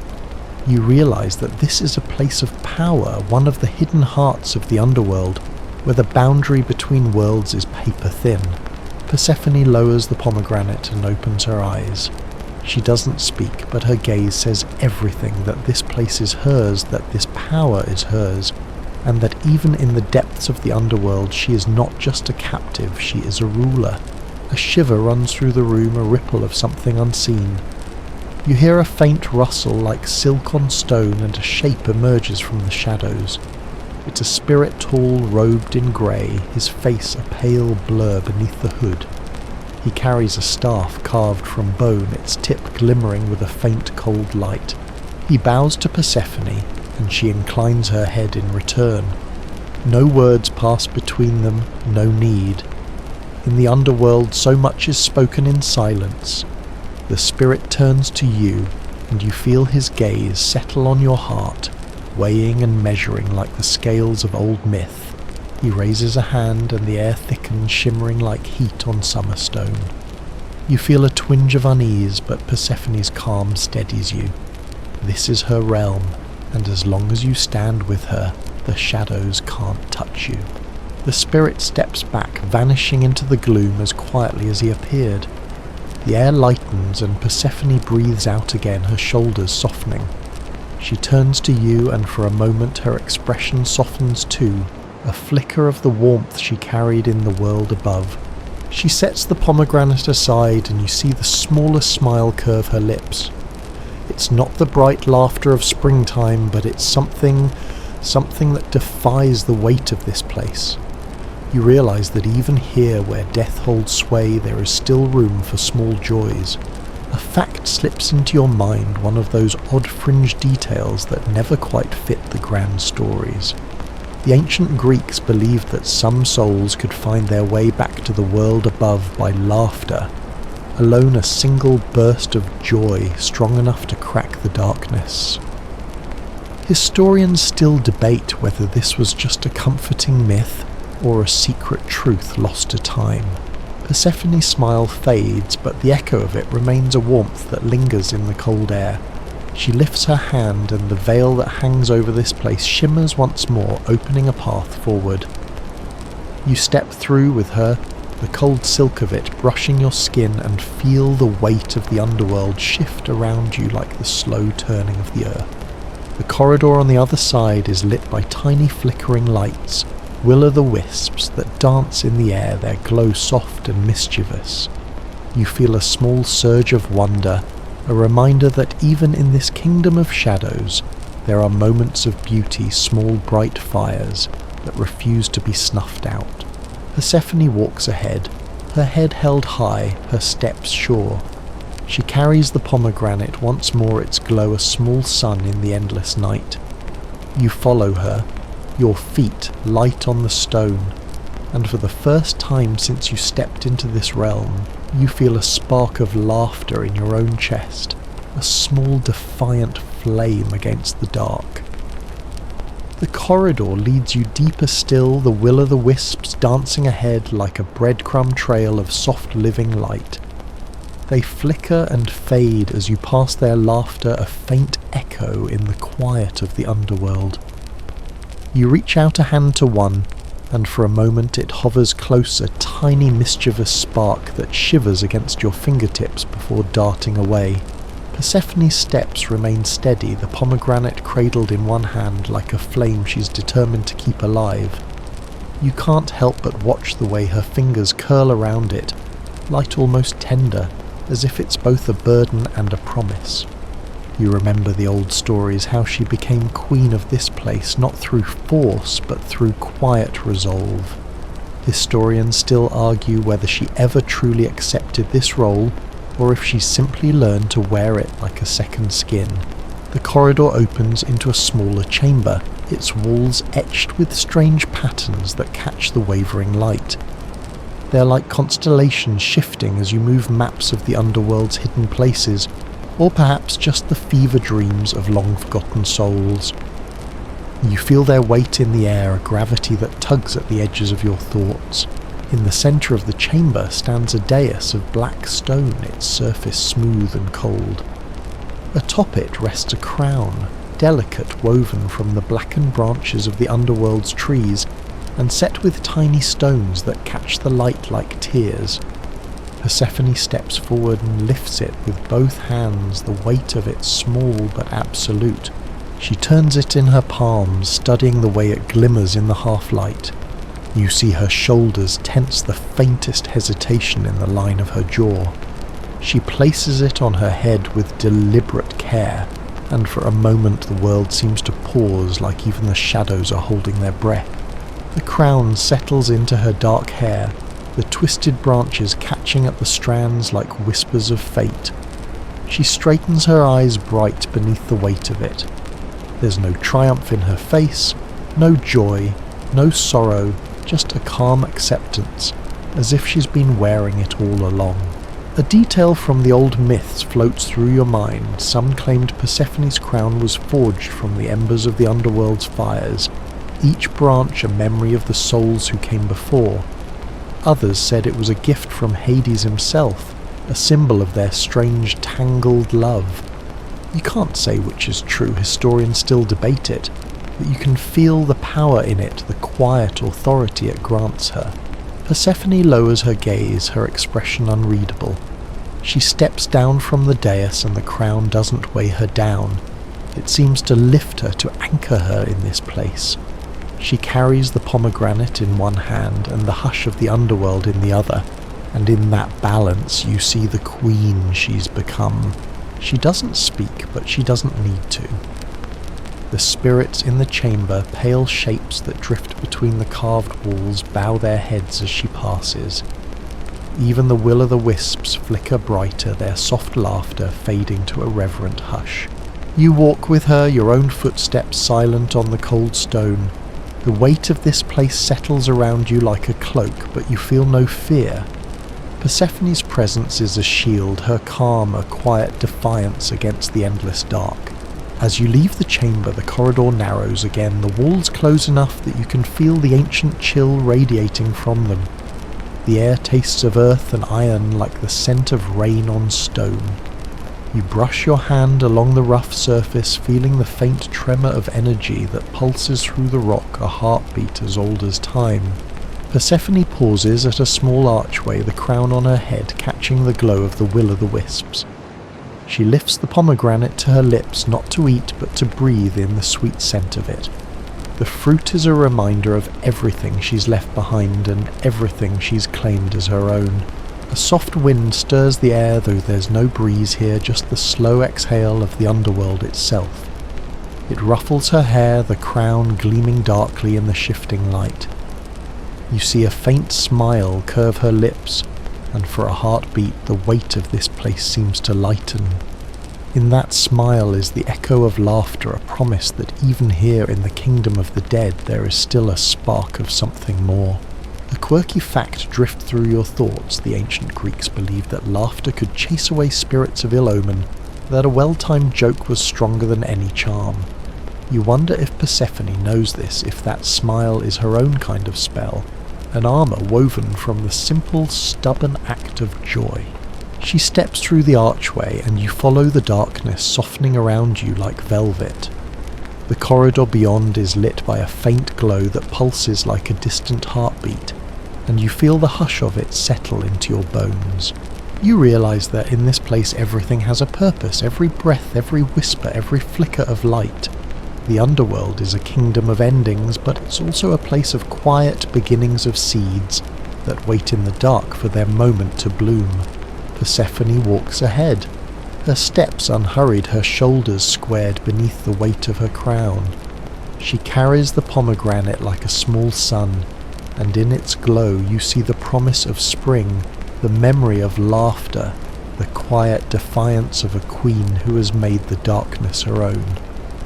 You realize that this is a place of power, one of the hidden hearts of the Underworld, where the boundary between worlds is paper thin. Persephone lowers the pomegranate and opens her eyes. She doesn't speak, but her gaze says everything, that this place is hers, that this power is hers, and that even in the depths of the Underworld she is not just a captive, she is a ruler. A shiver runs through the room, a ripple of something unseen. You hear a faint rustle like silk on stone, and a shape emerges from the shadows. It's a spirit tall, robed in grey, his face a pale blur beneath the hood. He carries a staff carved from bone, its tip glimmering with a faint cold light. He bows to Persephone, and she inclines her head in return. No words pass between them, no need. In the Underworld so much is spoken in silence. The spirit turns to you, and you feel his gaze settle on your heart, weighing and measuring like the scales of old myth. He raises a hand, and the air thickens, shimmering like heat on summer stone. You feel a twinge of unease, but Persephone's calm steadies you. This is her realm, and as long as you stand with her, the shadows can't touch you. The spirit steps back, vanishing into the gloom as quietly as he appeared. The air lightens, and Persephone breathes out again, her shoulders softening. She turns to you, and for a moment her expression softens too, a flicker of the warmth she carried in the world above. She sets the pomegranate aside and you see the smallest smile curve her lips. It's not the bright laughter of springtime, but it's something that defies the weight of this place. You realise that even here where death holds sway, there is still room for small joys. A fact slips into your mind, one of those odd fringe details that never quite fit the grand stories. The ancient Greeks believed that some souls could find their way back to the world above by laughter, alone a single burst of joy strong enough to crack the darkness. Historians still debate whether this was just a comforting myth or a secret truth lost to time. Persephone's smile fades, but the echo of it remains a warmth that lingers in the cold air. She lifts her hand and the veil that hangs over this place shimmers once more, opening a path forward. You step through with her, the cold silk of it brushing your skin, and feel the weight of the underworld shift around you like the slow turning of the earth. The corridor on the other side is lit by tiny flickering lights, will-o'-the-wisps that dance in the air, their glow soft and mischievous. You feel a small surge of wonder, a reminder that even in this kingdom of shadows, there are moments of beauty, small bright fires that refuse to be snuffed out. Persephone walks ahead, her head held high, her steps sure. She carries the pomegranate, once more its glow a small sun in the endless night. You follow her, your feet light on the stone, and for the first time since you stepped into this realm, you feel a spark of laughter in your own chest, a small defiant flame against the dark. The corridor leads you deeper still, the will-o'-the-wisps dancing ahead like a breadcrumb trail of soft living light. They flicker and fade as you pass their laughter, a faint echo in the quiet of the underworld. You reach out a hand to one, and for a moment it hovers close, a tiny mischievous spark that shivers against your fingertips before darting away. Persephone's steps remain steady, the pomegranate cradled in one hand like a flame she's determined to keep alive. You can't help but watch the way her fingers curl around it, light almost tender, as if it's both a burden and a promise. You remember the old stories, how she became queen of this place, not through force, but through quiet resolve. Historians still argue whether she ever truly accepted this role, or if she simply learned to wear it like a second skin. The corridor opens into a smaller chamber, its walls etched with strange patterns that catch the wavering light. They're like constellations shifting as you move maps of the underworld's hidden places, or perhaps just the fever dreams of long-forgotten souls. You feel their weight in the air, a gravity that tugs at the edges of your thoughts. In the centre of the chamber stands a dais of black stone, its surface smooth and cold. Atop it rests a crown, delicate, woven from the blackened branches of the underworld's trees, and set with tiny stones that catch the light like tears. Persephone steps forward and lifts it with both hands, the weight of it small but absolute. She turns it in her palms, studying the way it glimmers in the half-light. You see her shoulders tense, the faintest hesitation in the line of her jaw. She places it on her head with deliberate care, and for a moment the world seems to pause, like even the shadows are holding their breath. The crown settles into her dark hair, the twisted branches catching at the strands like whispers of fate. She straightens her eyes bright beneath the weight of it. There's no triumph in her face, no joy, no sorrow, just a calm acceptance, as if she's been wearing it all along. A detail from the old myths floats through your mind. Some claimed Persephone's crown was forged from the embers of the underworld's fires, each branch a memory of the souls who came before. Others said it was a gift from Hades himself, a symbol of their strange tangled love. You can't say which is true, historians still debate it, but you can feel the power in it, the quiet authority it grants her. Persephone lowers her gaze, her expression unreadable. She steps down from the dais and the crown doesn't weigh her down. It seems to lift her, to anchor her in this place. She carries the pomegranate in one hand and the hush of the underworld in the other, and in that balance you see the queen she's become. She doesn't speak, but she doesn't need to. The spirits in the chamber, pale shapes that drift between the carved walls, bow their heads as she passes. Even the will-o'-the-wisps flicker brighter, their soft laughter fading to a reverent hush. You walk with her, your own footsteps silent on the cold stone. The weight of this place settles around you like a cloak, but you feel no fear. Persephone's presence is a shield, her calm a quiet defiance against the endless dark. As you leave the chamber, the corridor narrows again, the walls close enough that you can feel the ancient chill radiating from them. The air tastes of earth and iron like the scent of rain on stone. You brush your hand along the rough surface, feeling the faint tremor of energy that pulses through the rock, a heartbeat as old as time. Persephone pauses at a small archway, the crown on her head catching the glow of the will-o'-the-wisps. She lifts the pomegranate to her lips, not to eat but to breathe in the sweet scent of it. The fruit is a reminder of everything she's left behind and everything she's claimed as her own. A soft wind stirs the air, though there's no breeze here, just the slow exhale of the underworld itself. It ruffles her hair, the crown gleaming darkly in the shifting light. You see a faint smile curve her lips, and for a heartbeat the weight of this place seems to lighten. In that smile is the echo of laughter, a promise that even here in the kingdom of the dead there is still a spark of something more. A quirky fact drift through your thoughts. The ancient Greeks believed that laughter could chase away spirits of ill omen, that a well-timed joke was stronger than any charm. You wonder if Persephone knows this, if that smile is her own kind of spell, an armour woven from the simple, stubborn act of joy. She steps through the archway and you follow the darkness softening around you like velvet. The corridor beyond is lit by a faint glow that pulses like a distant heartbeat, and you feel the hush of it settle into your bones. You realise that in this place everything has a purpose, every breath, every whisper, every flicker of light. The underworld is a kingdom of endings, but it's also a place of quiet beginnings of seeds that wait in the dark for their moment to bloom. Persephone walks ahead, her steps unhurried, her shoulders squared beneath the weight of her crown. She carries the pomegranate like a small sun, and in its glow you see the promise of spring, the memory of laughter, the quiet defiance of a queen who has made the darkness her own.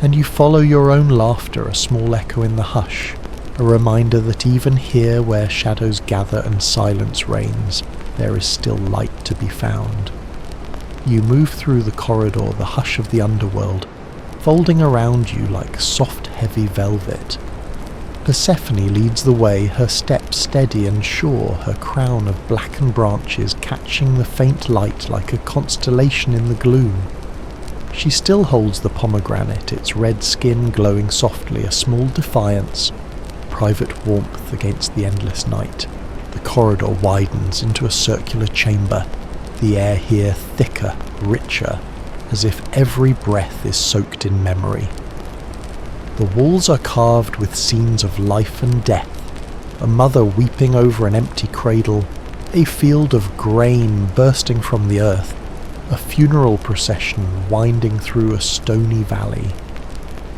And you follow your own laughter, a small echo in the hush, a reminder that even here where shadows gather and silence reigns, there is still light to be found. You move through the corridor, the hush of the underworld, folding around you like soft, heavy velvet. Persephone leads the way, her step steady and sure, her crown of blackened branches catching the faint light like a constellation in the gloom. She still holds the pomegranate, its red skin glowing softly, a small defiance, private warmth against the endless night. The corridor widens into a circular chamber, the air here thicker, richer, as if every breath is soaked in memory. The walls are carved with scenes of life and death, a mother weeping over an empty cradle, a field of grain bursting from the earth, a funeral procession winding through a stony valley.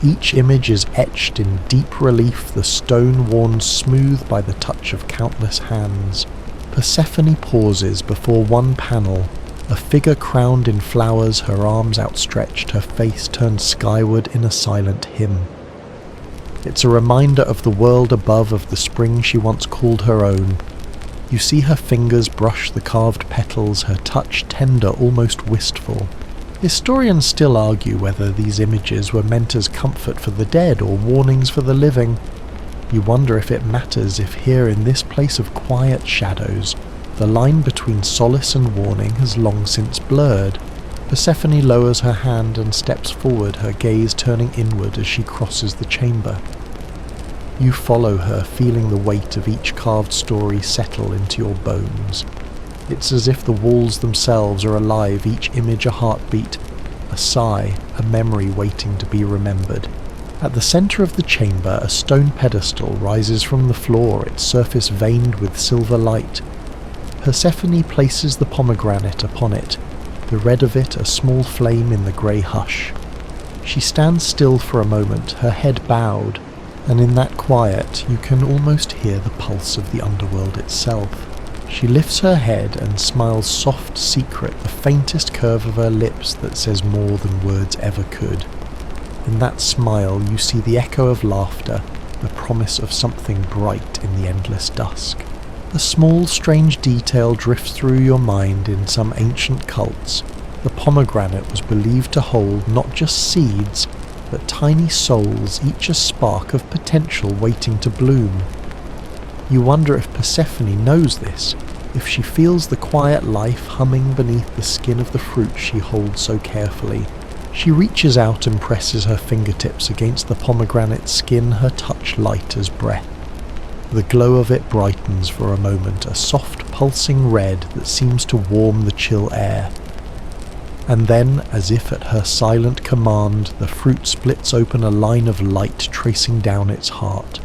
Each image is etched in deep relief, the stone worn smooth by the touch of countless hands. Persephone pauses before one panel, a figure crowned in flowers, her arms outstretched, her face turned skyward in a silent hymn. It's a reminder of the world above, of the spring she once called her own. You see her fingers brush the carved petals, her touch tender, almost wistful. Historians still argue whether these images were meant as comfort for the dead or warnings for the living. You wonder if it matters if here in this place of quiet shadows, the line between solace and warning has long since blurred. Persephone lowers her hand and steps forward, her gaze turning inward as she crosses the chamber. You follow her, feeling the weight of each carved story settle into your bones. It's as if the walls themselves are alive, each image a heartbeat, a sigh, a memory waiting to be remembered. At the centre of the chamber, a stone pedestal rises from the floor, its surface veined with silver light. Persephone places the pomegranate upon it, the red of it a small flame in the grey hush. She stands still for a moment, her head bowed, and in that quiet you can almost hear the pulse of the underworld itself. She lifts her head and smiles soft, secret, the faintest curve of her lips that says more than words ever could. In that smile you see the echo of laughter, the promise of something bright in the endless dusk. A small, strange detail drifts through your mind in some ancient cults. The pomegranate was believed to hold not just seeds, but tiny souls, each a spark of potential waiting to bloom. You wonder if Persephone knows this, if she feels the quiet life humming beneath the skin of the fruit she holds so carefully. She reaches out and presses her fingertips against the pomegranate's skin, her touch light as breath. The glow of it brightens for a moment, a soft pulsing red that seems to warm the chill air. And then, as if at her silent command, the fruit splits open, a line of light tracing down its heart.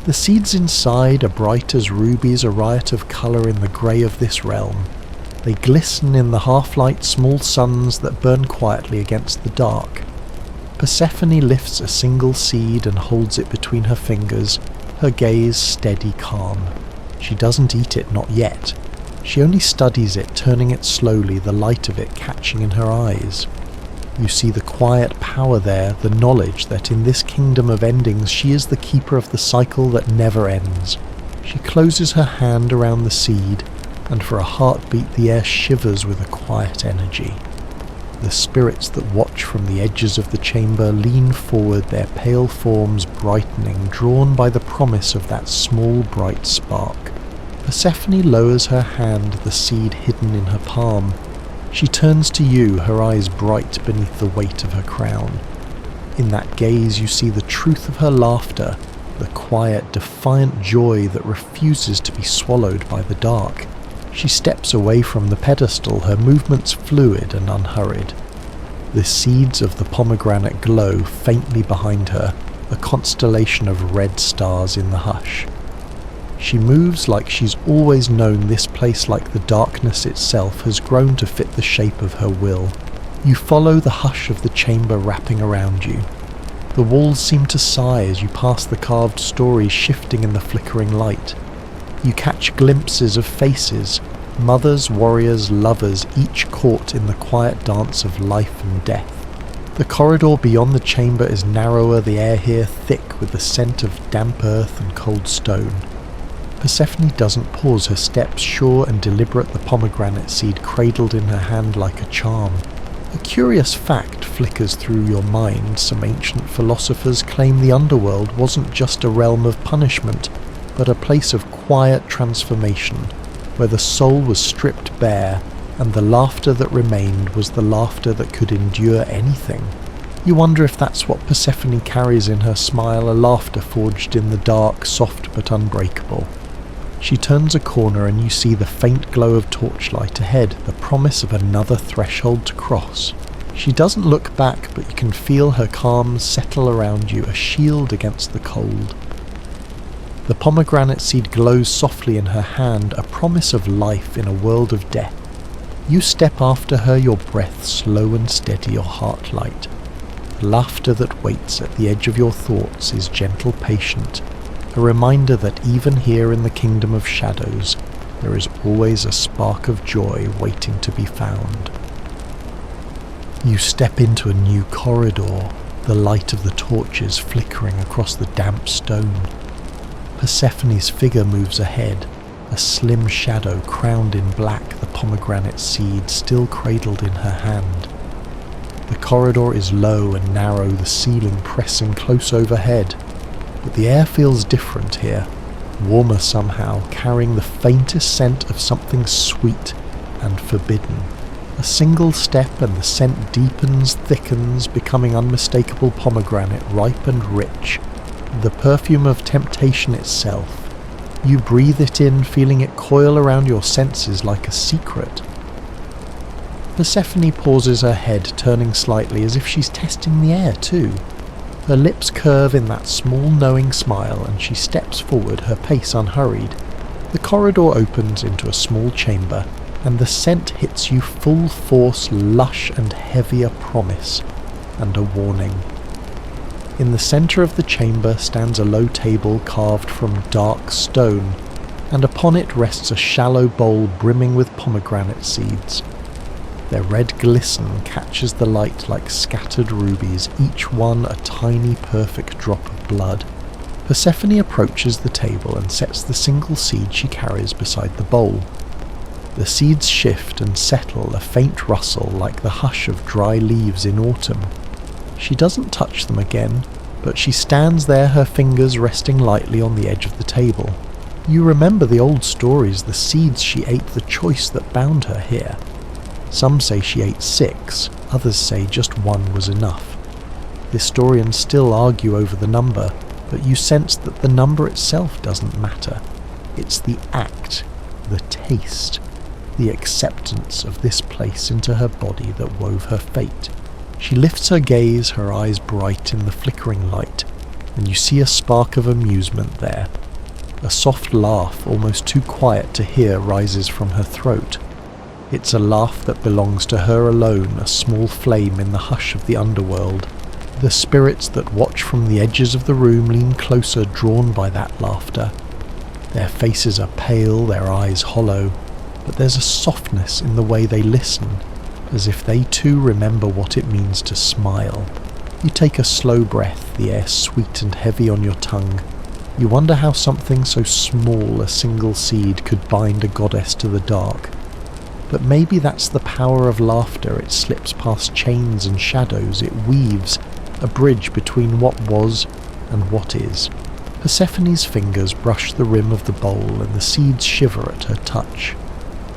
The seeds inside are bright as rubies, a riot of colour in the grey of this realm. They glisten in the half-light small suns that burn quietly against the dark. Persephone lifts a single seed and holds it between her fingers, her gaze steady, calm. She doesn't eat it, not yet. She only studies it, turning it slowly, the light of it catching in her eyes. You see the quiet power there, the knowledge that in this kingdom of endings she is the keeper of the cycle that never ends. She closes her hand around the seed, and for a heartbeat the air shivers with a quiet energy. The spirits that watch from the edges of the chamber lean forward, their pale forms brightening, drawn by the promise of that small bright spark. Persephone lowers her hand, the seed hidden in her palm. She turns to you, her eyes bright beneath the weight of her crown. In that gaze you see the truth of her laughter, the quiet, defiant joy that refuses to be swallowed by the dark. She steps away from the pedestal, her movements fluid and unhurried. The seeds of the pomegranate glow faintly behind her, a constellation of red stars in the hush. She moves like she's always known this place, like the darkness itself has grown to fit the shape of her will. You follow the hush of the chamber wrapping around you. The walls seem to sigh as you pass the carved stories shifting in the flickering light. You catch glimpses of faces, mothers, warriors, lovers, each caught in the quiet dance of life and death. The corridor beyond the chamber is narrower, the air here thick with the scent of damp earth and cold stone. Persephone doesn't pause, her steps sure and deliberate, the pomegranate seed cradled in her hand like a charm. A curious fact flickers through your mind. Some ancient philosophers claim the underworld wasn't just a realm of punishment, but a place of quiet transformation, where the soul was stripped bare, and the laughter that remained was the laughter that could endure anything. You wonder if that's what Persephone carries in her smile, a laughter forged in the dark, soft but unbreakable. She turns a corner and you see the faint glow of torchlight ahead, the promise of another threshold to cross. She doesn't look back, but you can feel her calm settle around you, a shield against the cold. The pomegranate seed glows softly in her hand, a promise of life in a world of death. You step after her, your breath slow and steady, your heart light. The laughter that waits at the edge of your thoughts is gentle, patient, a reminder that even here in the kingdom of shadows, there is always a spark of joy waiting to be found. You step into a new corridor, the light of the torches flickering across the damp stone. Persephone's figure moves ahead, a slim shadow crowned in black, the pomegranate seed still cradled in her hand. The corridor is low and narrow, the ceiling pressing close overhead, but the air feels different here, warmer somehow, carrying the faintest scent of something sweet and forbidden. A single step and the scent deepens, thickens, becoming unmistakable pomegranate, ripe and rich, the perfume of temptation itself. You breathe it in, feeling it coil around your senses like a secret. Persephone pauses her head, turning slightly as if she's testing the air too. Her lips curve in that small knowing smile and she steps forward, her pace unhurried. The corridor opens into a small chamber, and the scent hits you full force, lush and heavy, a promise and a warning. In the centre of the chamber stands a low table carved from dark stone, and upon it rests a shallow bowl brimming with pomegranate seeds. Their red glisten catches the light like scattered rubies, each one a tiny perfect drop of blood. Persephone approaches the table and sets the single seed she carries beside the bowl. The seeds shift and settle, a faint rustle like the hush of dry leaves in autumn. She doesn't touch them again, but she stands there, her fingers resting lightly on the edge of the table. You remember the old stories, the seeds she ate, the choice that bound her here. Some say she ate 6, others say just 1 was enough. Historians still argue over the number, but you sense that the number itself doesn't matter. It's the act, the taste, the acceptance of this place into her body that wove her fate. She lifts her gaze, her eyes bright in the flickering light, and you see a spark of amusement there. A soft laugh, almost too quiet to hear, rises from her throat. It's a laugh that belongs to her alone, a small flame in the hush of the underworld. The spirits that watch from the edges of the room lean closer, drawn by that laughter. Their faces are pale, their eyes hollow, but there's a softness in the way they listen, as if they too remember what it means to smile. You take a slow breath, the air sweet and heavy on your tongue. You wonder how something so small, a single seed, could bind a goddess to the dark. But maybe that's the power of laughter. It slips past chains and shadows, it weaves a bridge between what was and what is. Persephone's fingers brush the rim of the bowl and the seeds shiver at her touch.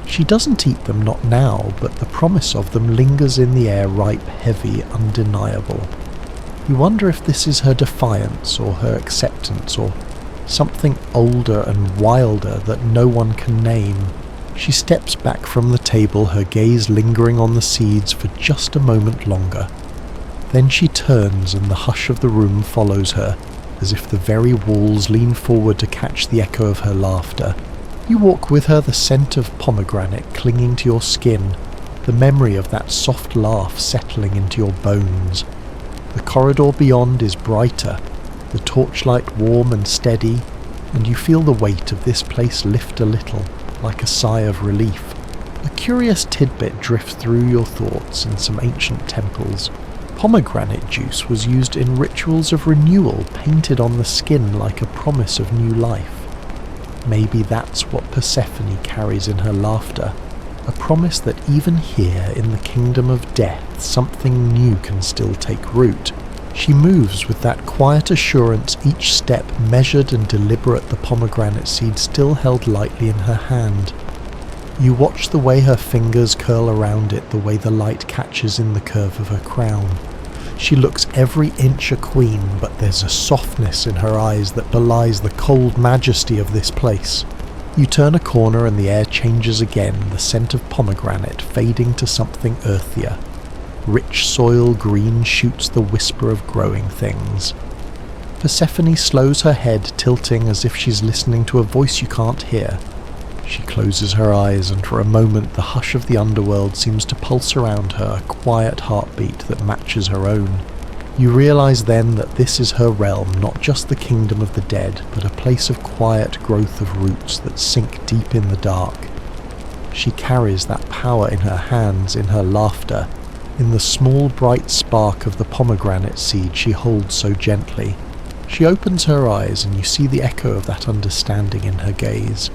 She doesn't eat them, not now, but the promise of them lingers in the air, ripe, heavy, undeniable. You wonder if this is her defiance, or her acceptance, or something older and wilder that no one can name. She steps back from the table, her gaze lingering on the seeds for just a moment longer. Then she turns and the hush of the room follows her, as if the very walls lean forward to catch the echo of her laughter. You walk with her, the scent of pomegranate clinging to your skin, the memory of that soft laugh settling into your bones. The corridor beyond is brighter, the torchlight warm and steady, and you feel the weight of this place lift a little, like a sigh of relief. A curious tidbit drifts through your thoughts in some ancient temples. Pomegranate juice was used in rituals of renewal, painted on the skin like a promise of new life. Maybe that's what Persephone carries in her laughter, a promise that even here in the kingdom of death, something new can still take root. She moves with that quiet assurance, each step measured and deliberate, the pomegranate seed still held lightly in her hand. You watch the way her fingers curl around it, the way the light catches in the curve of her crown. She looks every inch a queen, but there's a softness in her eyes that belies the cold majesty of this place. You turn a corner and the air changes again, the scent of pomegranate fading to something earthier. Rich soil green shoots the whisper of growing things. Persephone slows her head, tilting as if she's listening to a voice you can't hear. She closes her eyes, and for a moment the hush of the underworld seems to pulse around her, a quiet heartbeat that matches her own. You realize then that this is her realm, not just the kingdom of the dead, but a place of quiet growth of roots that sink deep in the dark. She carries that power in her hands, in her laughter, in the small bright spark of the pomegranate seed she holds so gently. She opens her eyes and you see the echo of that understanding in her gaze.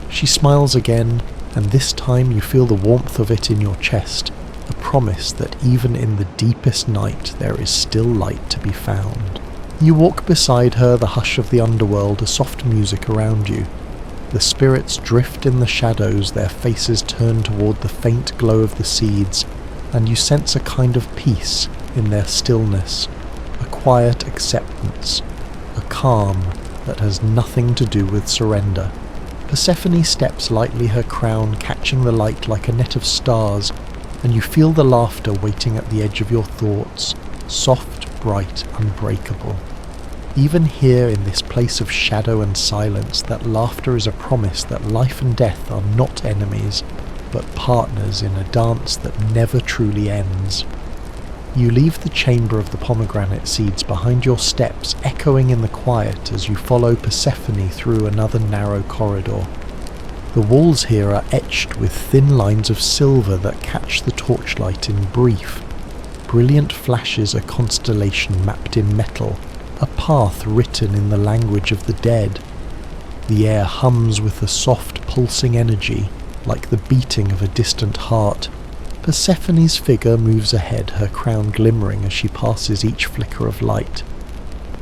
She smiles again, and this time you feel the warmth of it in your chest, a promise that even in the deepest night there is still light to be found. You walk beside her, the hush of the underworld, a soft music around you. The spirits drift in the shadows, their faces turned toward the faint glow of the seeds, and you sense a kind of peace in their stillness, a quiet acceptance, a calm that has nothing to do with surrender. Persephone steps lightly, her crown catching the light like a net of stars, and you feel the laughter waiting at the edge of your thoughts, soft, bright, unbreakable. Even here in this place of shadow and silence, that laughter is a promise that life and death are not enemies, but partners in a dance that never truly ends. You leave the chamber of the pomegranate seeds behind your steps, echoing in the quiet as you follow Persephone through another narrow corridor. The walls here are etched with thin lines of silver that catch the torchlight in brief. Brilliant flashes a constellation mapped in metal, a path written in the language of the dead. The air hums with a soft pulsing energy, like the beating of a distant heart. Persephone's figure moves ahead, her crown glimmering as she passes each flicker of light.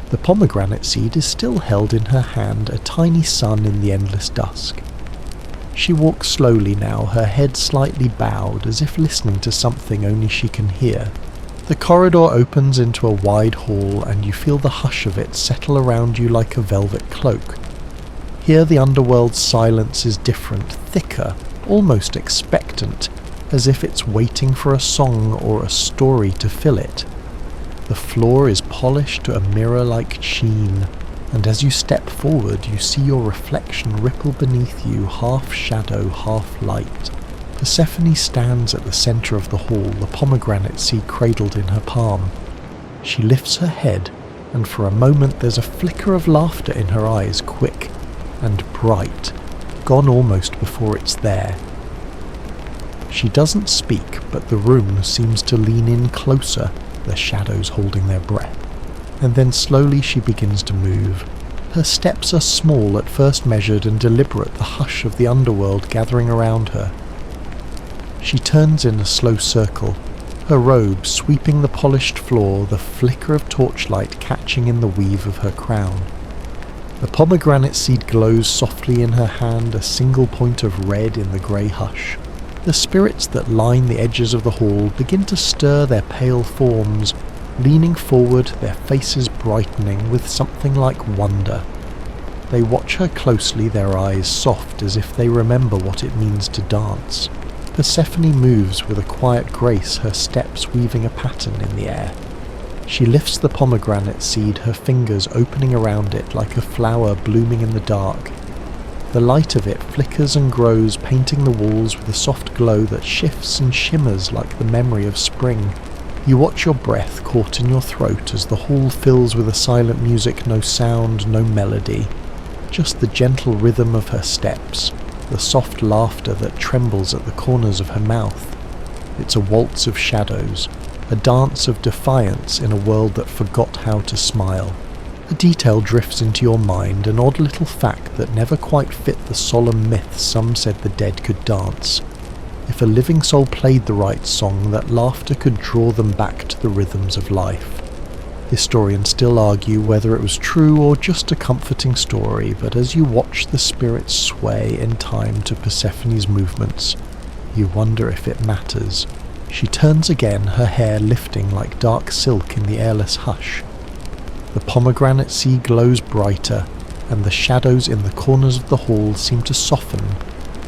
The pomegranate seed is still held in her hand, a tiny sun in the endless dusk. She walks slowly now, her head slightly bowed, as if listening to something only she can hear. The corridor opens into a wide hall, and you feel the hush of it settle around you like a velvet cloak. Here the underworld's silence is different, thicker, almost expectant, as if it's waiting for a song or a story to fill it. The floor is polished to a mirror-like sheen, and as you step forward you see your reflection ripple beneath you, half shadow, half light. Persephone stands at the centre of the hall, the pomegranate seed cradled in her palm. She lifts her head, and for a moment there's a flicker of laughter in her eyes, quick and bright, gone almost before it's there. She doesn't speak, but the room seems to lean in closer, the shadows holding their breath. And then slowly she begins to move. Her steps are small, at first measured and deliberate, the hush of the underworld gathering around her. She turns in a slow circle, her robe sweeping the polished floor, the flicker of torchlight catching in the weave of her crown. The pomegranate seed glows softly in her hand, a single point of red in the grey hush. The spirits that line the edges of the hall begin to stir their pale forms, leaning forward, their faces brightening with something like wonder. They watch her closely, their eyes soft as if they remember what it means to dance. Persephone moves with a quiet grace, her steps weaving a pattern in the air. She lifts the pomegranate seed, her fingers opening around it like a flower blooming in the dark. The light of it flickers and grows, painting the walls with a soft glow that shifts and shimmers like the memory of spring. You watch your breath caught in your throat as the hall fills with a silent music, no sound, no melody. Just the gentle rhythm of her steps, the soft laughter that trembles at the corners of her mouth. It's a waltz of shadows, a dance of defiance in a world that forgot how to smile. A detail drifts into your mind, an odd little fact that never quite fit the solemn myth some said the dead could dance. If a living soul played the right song, that laughter could draw them back to the rhythms of life. Historians still argue whether it was true or just a comforting story, but as you watch the spirits sway in time to Persephone's movements, you wonder if it matters. She turns again, her hair lifting like dark silk in the airless hush. The pomegranate seed glows brighter, and the shadows in the corners of the hall seem to soften,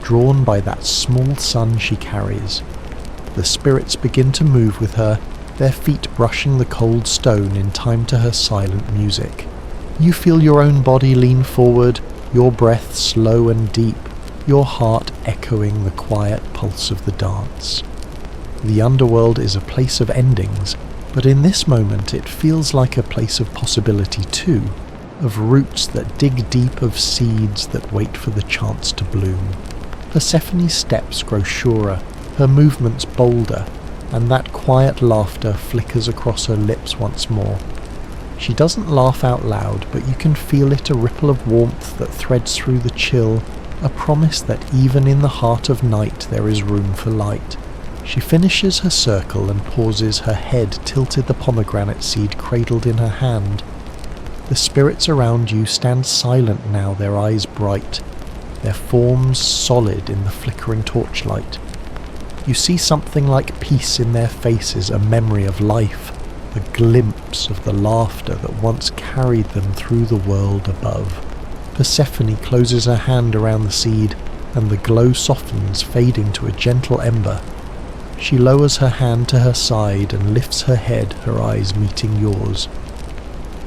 drawn by that small sun she carries. The spirits begin to move with her, their feet brushing the cold stone in time to her silent music. You feel your own body lean forward, your breath slow and deep, your heart echoing the quiet pulse of the dance. The underworld is a place of endings, but in this moment it feels like a place of possibility too, of roots that dig deep, of seeds that wait for the chance to bloom. Persephone's steps grow surer, her movements bolder, and that quiet laughter flickers across her lips once more. She doesn't laugh out loud, but you can feel it, a ripple of warmth that threads through the chill, a promise that even in the heart of night there is room for light. She finishes her circle and pauses, her head tilted, the pomegranate seed cradled in her hand. The spirits around you stand silent now, their eyes bright, their forms solid in the flickering torchlight. You see something like peace in their faces, a memory of life, a glimpse of the laughter that once carried them through the world above. Persephone closes her hand around the seed, and the glow softens, fading to a gentle ember. She lowers her hand to her side and lifts her head, her eyes meeting yours.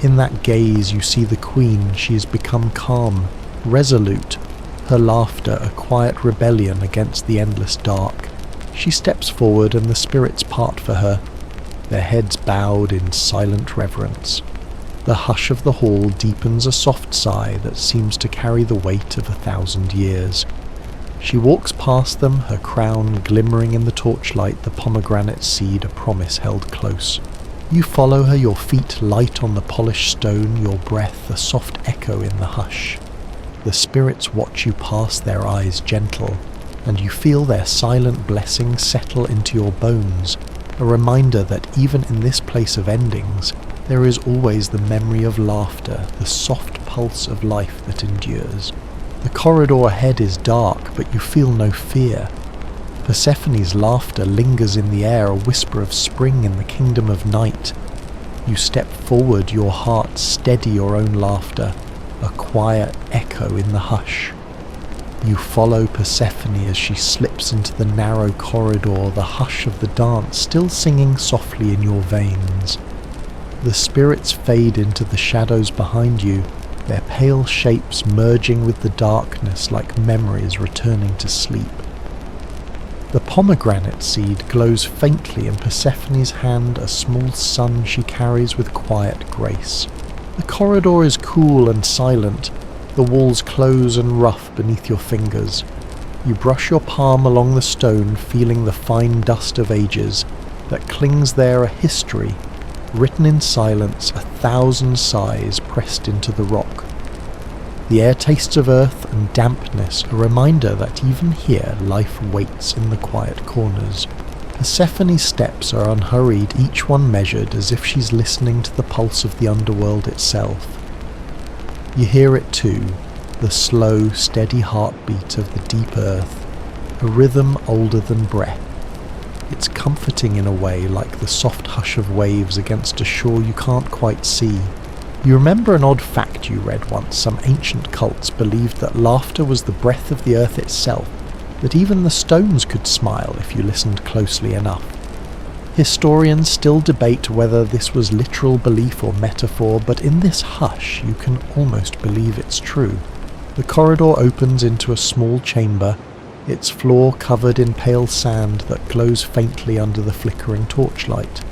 In that gaze you see the queen. She has become calm, resolute, her laughter a quiet rebellion against the endless dark. She steps forward and the spirits part for her, their heads bowed in silent reverence. The hush of the hall deepens a soft sigh that seems to carry the weight of 1,000 years. She walks past them, her crown glimmering in the torchlight, the pomegranate seed a promise held close. You follow her, your feet light on the polished stone, your breath a soft echo in the hush. The spirits watch you pass, their eyes gentle, and you feel their silent blessing settle into your bones, a reminder that even in this place of endings, there is always the memory of laughter, the soft pulse of life that endures. The corridor ahead is dark, but you feel no fear. Persephone's laughter lingers in the air, a whisper of spring in the kingdom of night. You step forward, your heart steady your own laughter, a quiet echo in the hush. You follow Persephone as she slips into the narrow corridor, the hush of the dance still singing softly in your veins. The spirits fade into the shadows behind you, their pale shapes merging with the darkness like memories returning to sleep. The pomegranate seed glows faintly in Persephone's hand, a small sun she carries with quiet grace. The corridor is cool and silent, the walls close and rough beneath your fingers. You brush your palm along the stone, feeling the fine dust of ages that clings there, a history written in silence, 1,000 sighs pressed into the rock. The air tastes of earth and dampness, a reminder that even here life waits in the quiet corners. Persephone's steps are unhurried, each one measured as if she's listening to the pulse of the underworld itself. You hear it too, the slow, steady heartbeat of the deep earth, a rhythm older than breath. It's comforting in a way, like the soft hush of waves against a shore you can't quite see. You remember an odd fact you read once. Some ancient cults believed that laughter was the breath of the earth itself, that even the stones could smile if you listened closely enough. Historians still debate whether this was literal belief or metaphor, but in this hush you can almost believe it's true. The corridor opens into a small chamber, its floor covered in pale sand that glows faintly under the flickering torchlight.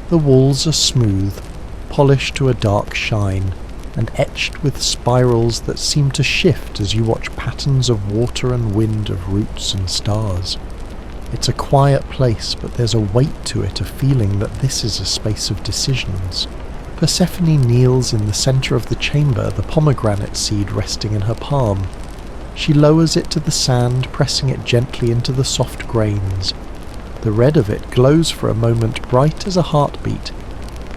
The walls are smooth, polished to a dark shine, and etched with spirals that seem to shift as you watch patterns of water and wind, of roots and stars. It's a quiet place, but there's a weight to it, a feeling that this is a space of decisions. Persephone kneels in the centre of the chamber, the pomegranate seed resting in her palm. She lowers it to the sand, pressing it gently into the soft grains. The red of it glows for a moment, bright as a heartbeat,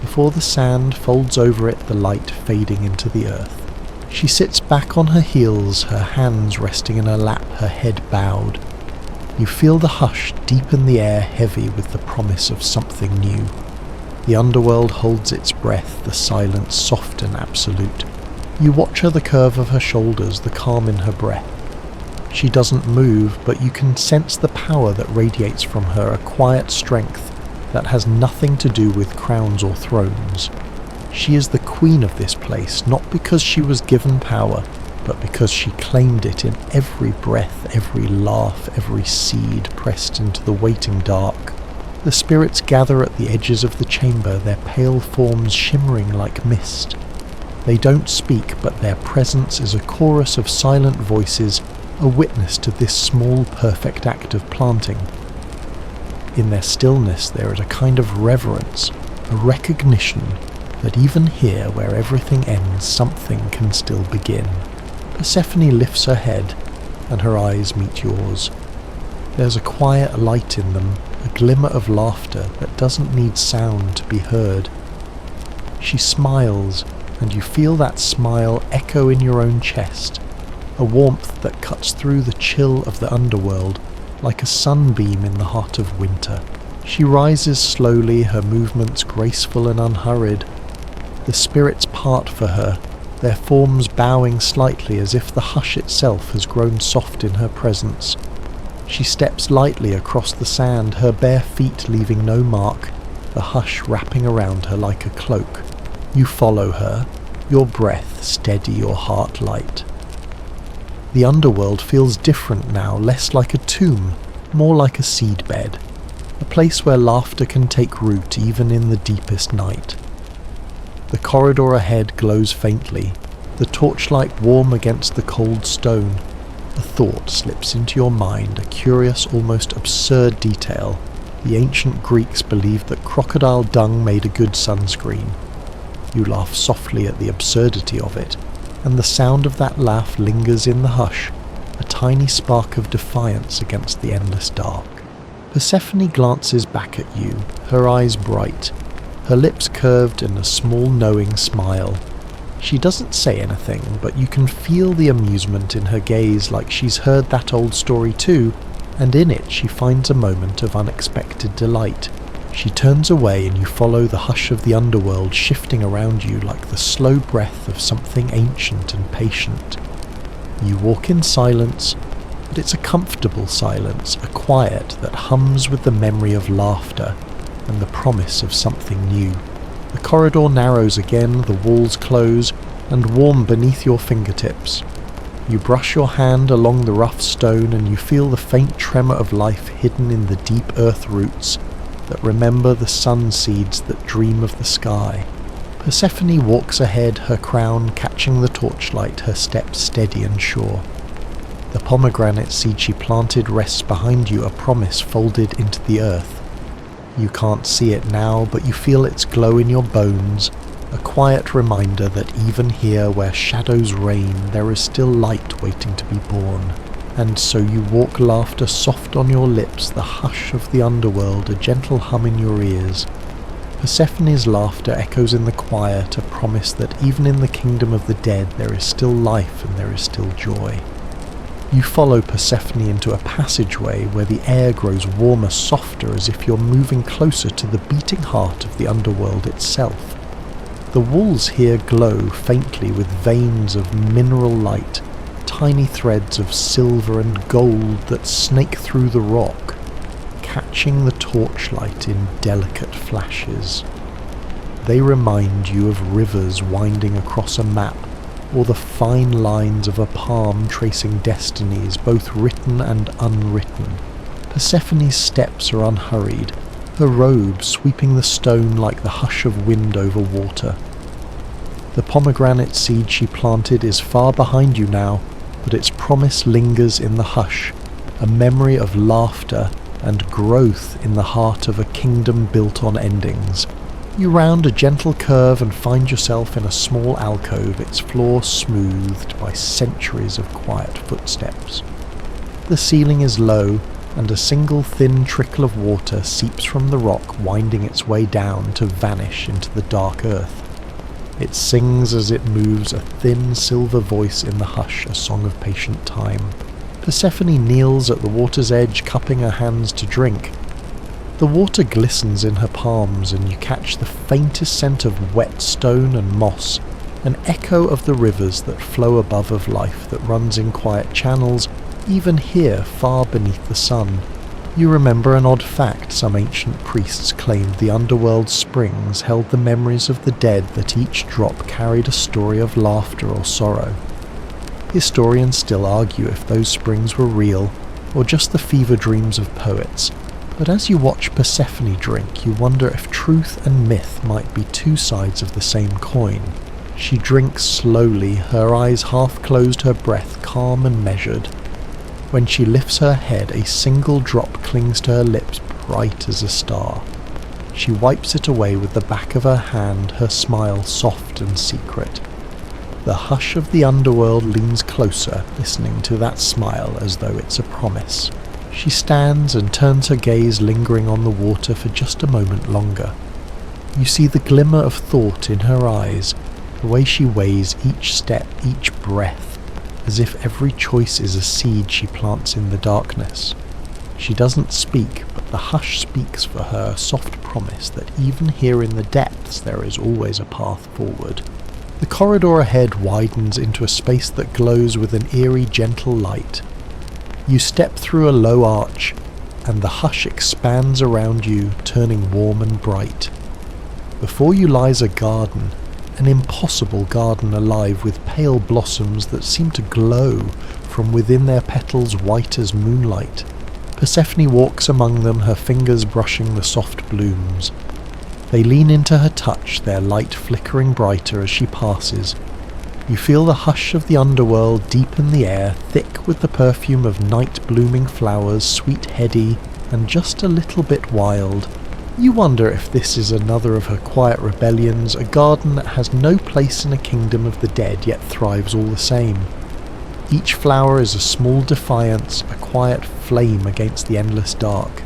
before the sand folds over it, the light fading into the earth. She sits back on her heels, her hands resting in her lap, her head bowed. You feel the hush deepen the air, heavy with the promise of something new. The underworld holds its breath, the silence soft and absolute. You watch her, the curve of her shoulders, the calm in her breath. She doesn't move, but you can sense the power that radiates from her, a quiet strength that has nothing to do with crowns or thrones. She is the queen of this place, not because she was given power, but because she claimed it in every breath, every laugh, every seed pressed into the waiting dark. The spirits gather at the edges of the chamber, their pale forms shimmering like mist. They don't speak, but their presence is a chorus of silent voices, a witness to this small, perfect act of planting. In their stillness there is a kind of reverence, a recognition that even here, where everything ends, something can still begin. Persephone lifts her head, and her eyes meet yours. There's a quiet light in them, a glimmer of laughter that doesn't need sound to be heard. She smiles, and you feel that smile echo in your own chest, a warmth that cuts through the chill of the underworld, like a sunbeam in the heart of winter. She rises slowly, her movements graceful and unhurried. The spirits part for her, their forms bowing slightly as if the hush itself has grown soft in her presence. She steps lightly across the sand, her bare feet leaving no mark, the hush wrapping around her like a cloak. You follow her, your breath steady, your heart light. The underworld feels different now, less like a tomb, more like a seedbed, a place where laughter can take root even in the deepest night. The corridor ahead glows faintly, the torchlight warm against the cold stone. A thought slips into your mind, a curious, almost absurd detail. The ancient Greeks believed that crocodile dung made a good sunscreen. You laugh softly at the absurdity of it, and the sound of that laugh lingers in the hush, a tiny spark of defiance against the endless dark. Persephone glances back at you, her eyes bright, her lips curved in a small knowing smile. She doesn't say anything, but you can feel the amusement in her gaze, like she's heard that old story too, and in it she finds a moment of unexpected delight. She turns away and you follow the hush of the underworld shifting around you like the slow breath of something ancient and patient. You walk in silence, but it's a comfortable silence, a quiet that hums with the memory of laughter and the promise of something new. The corridor narrows again, the walls close, and warm beneath your fingertips. You brush your hand along the rough stone and you feel the faint tremor of life hidden in the deep earth roots that remember the sun seeds that dream of the sky. Persephone walks ahead, her crown catching the torchlight, her steps steady and sure. The pomegranate seed she planted rests behind you, a promise folded into the earth. You can't see it now, but you feel its glow in your bones, a quiet reminder that even here where shadows reign, there is still light waiting to be born. And so you walk, laughter soft on your lips, the hush of the underworld, a gentle hum in your ears. Persephone's laughter echoes in the quiet, a promise that even in the kingdom of the dead there is still life and there is still joy. You follow Persephone into a passageway where the air grows warmer, softer, as if you're moving closer to the beating heart of the underworld itself. The walls here glow faintly with veins of mineral light, tiny threads of silver and gold that snake through the rock, catching the torchlight in delicate flashes. They remind you of rivers winding across a map, or the fine lines of a palm tracing destinies, both written and unwritten. Persephone's steps are unhurried, her robe sweeping the stone like the hush of wind over water. The pomegranate seed she planted is far behind you now, but its promise lingers in the hush, a memory of laughter and growth in the heart of a kingdom built on endings. You round a gentle curve and find yourself in a small alcove, its floor smoothed by centuries of quiet footsteps. The ceiling is low, and a single thin trickle of water seeps from the rock, winding its way down to vanish into the dark earth. It sings as it moves, a thin silver voice in the hush, a song of patient time. Persephone kneels at the water's edge, cupping her hands to drink. The water glistens in her palms, and you catch the faintest scent of wet stone and moss, an echo of the rivers that flow above of life that runs in quiet channels, even here far beneath the sun. You remember an odd fact: some ancient priests claimed the underworld springs held the memories of the dead, that each drop carried a story of laughter or sorrow. Historians still argue if those springs were real, or just the fever dreams of poets. But as you watch Persephone drink, you wonder if truth and myth might be two sides of the same coin. She drinks slowly, her eyes half closed, her breath calm and measured. When she lifts her head, a single drop clings to her lips, bright as a star. She wipes it away with the back of her hand, her smile soft and secret. The hush of the underworld leans closer, listening to that smile as though it's a promise. She stands and turns her gaze lingering on the water for just a moment longer. You see the glimmer of thought in her eyes, the way she weighs each step, each breath, as if every choice is a seed she plants in the darkness. She doesn't speak, but the hush speaks for her, a soft promise that even here in the depths there is always a path forward. The corridor ahead widens into a space that glows with an eerie, gentle light. You step through a low arch, and the hush expands around you, turning warm and bright. Before you lies a garden, an impossible garden alive with pale blossoms that seem to glow from within their petals white as moonlight. Persephone walks among them, her fingers brushing the soft blooms. They lean into her touch, their light flickering brighter as she passes. You feel the hush of the underworld deep in the air, thick with the perfume of night-blooming flowers, sweet, heady, and just a little bit wild. You wonder if this is another of her quiet rebellions, a garden that has no place in a kingdom of the dead yet thrives all the same. Each flower is a small defiance, a quiet flame against the endless dark.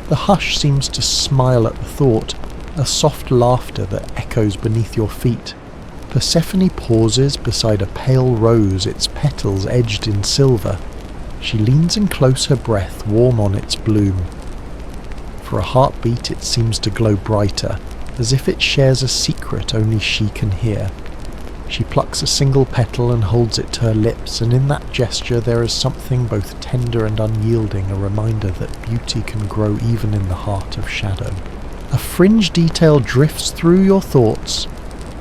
The hush seems to smile at the thought, a soft laughter that echoes beneath your feet. Persephone pauses beside a pale rose, its petals edged in silver. She leans in close, her breath warm on its bloom. For a heartbeat it seems to glow brighter, as if it shares a secret only she can hear. She plucks a single petal and holds it to her lips, and in that gesture there is something both tender and unyielding, a reminder that beauty can grow even in the heart of shadow. A fringe detail drifts through your thoughts.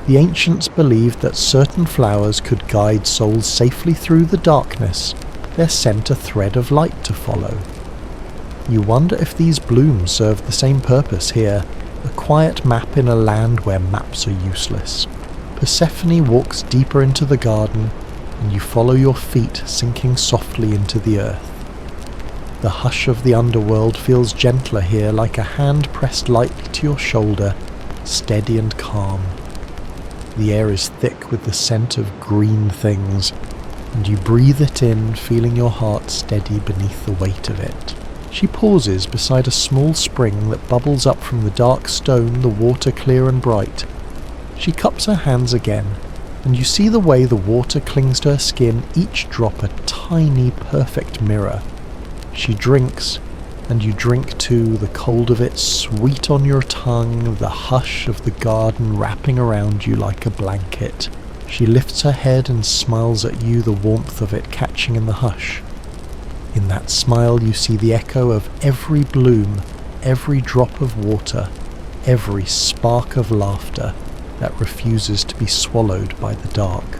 The ancients believed that certain flowers could guide souls safely through the darkness, their scent a thread of light to follow. You wonder if these blooms serve the same purpose here, a quiet map in a land where maps are useless. Persephone walks deeper into the garden, and you follow your feet sinking softly into the earth. The hush of the underworld feels gentler here, like a hand pressed lightly to your shoulder, steady and calm. The air is thick with the scent of green things, and you breathe it in, feeling your heart steady beneath the weight of it. She pauses beside a small spring that bubbles up from the dark stone, the water clear and bright. She cups her hands again, and you see the way the water clings to her skin, each drop a tiny, perfect mirror. She drinks, and you drink too, the cold of it sweet on your tongue, the hush of the garden wrapping around you like a blanket. She lifts her head and smiles at you, the warmth of it catching in the hush. In that smile you see the echo of every bloom, every drop of water, every spark of laughter that refuses to be swallowed by the dark.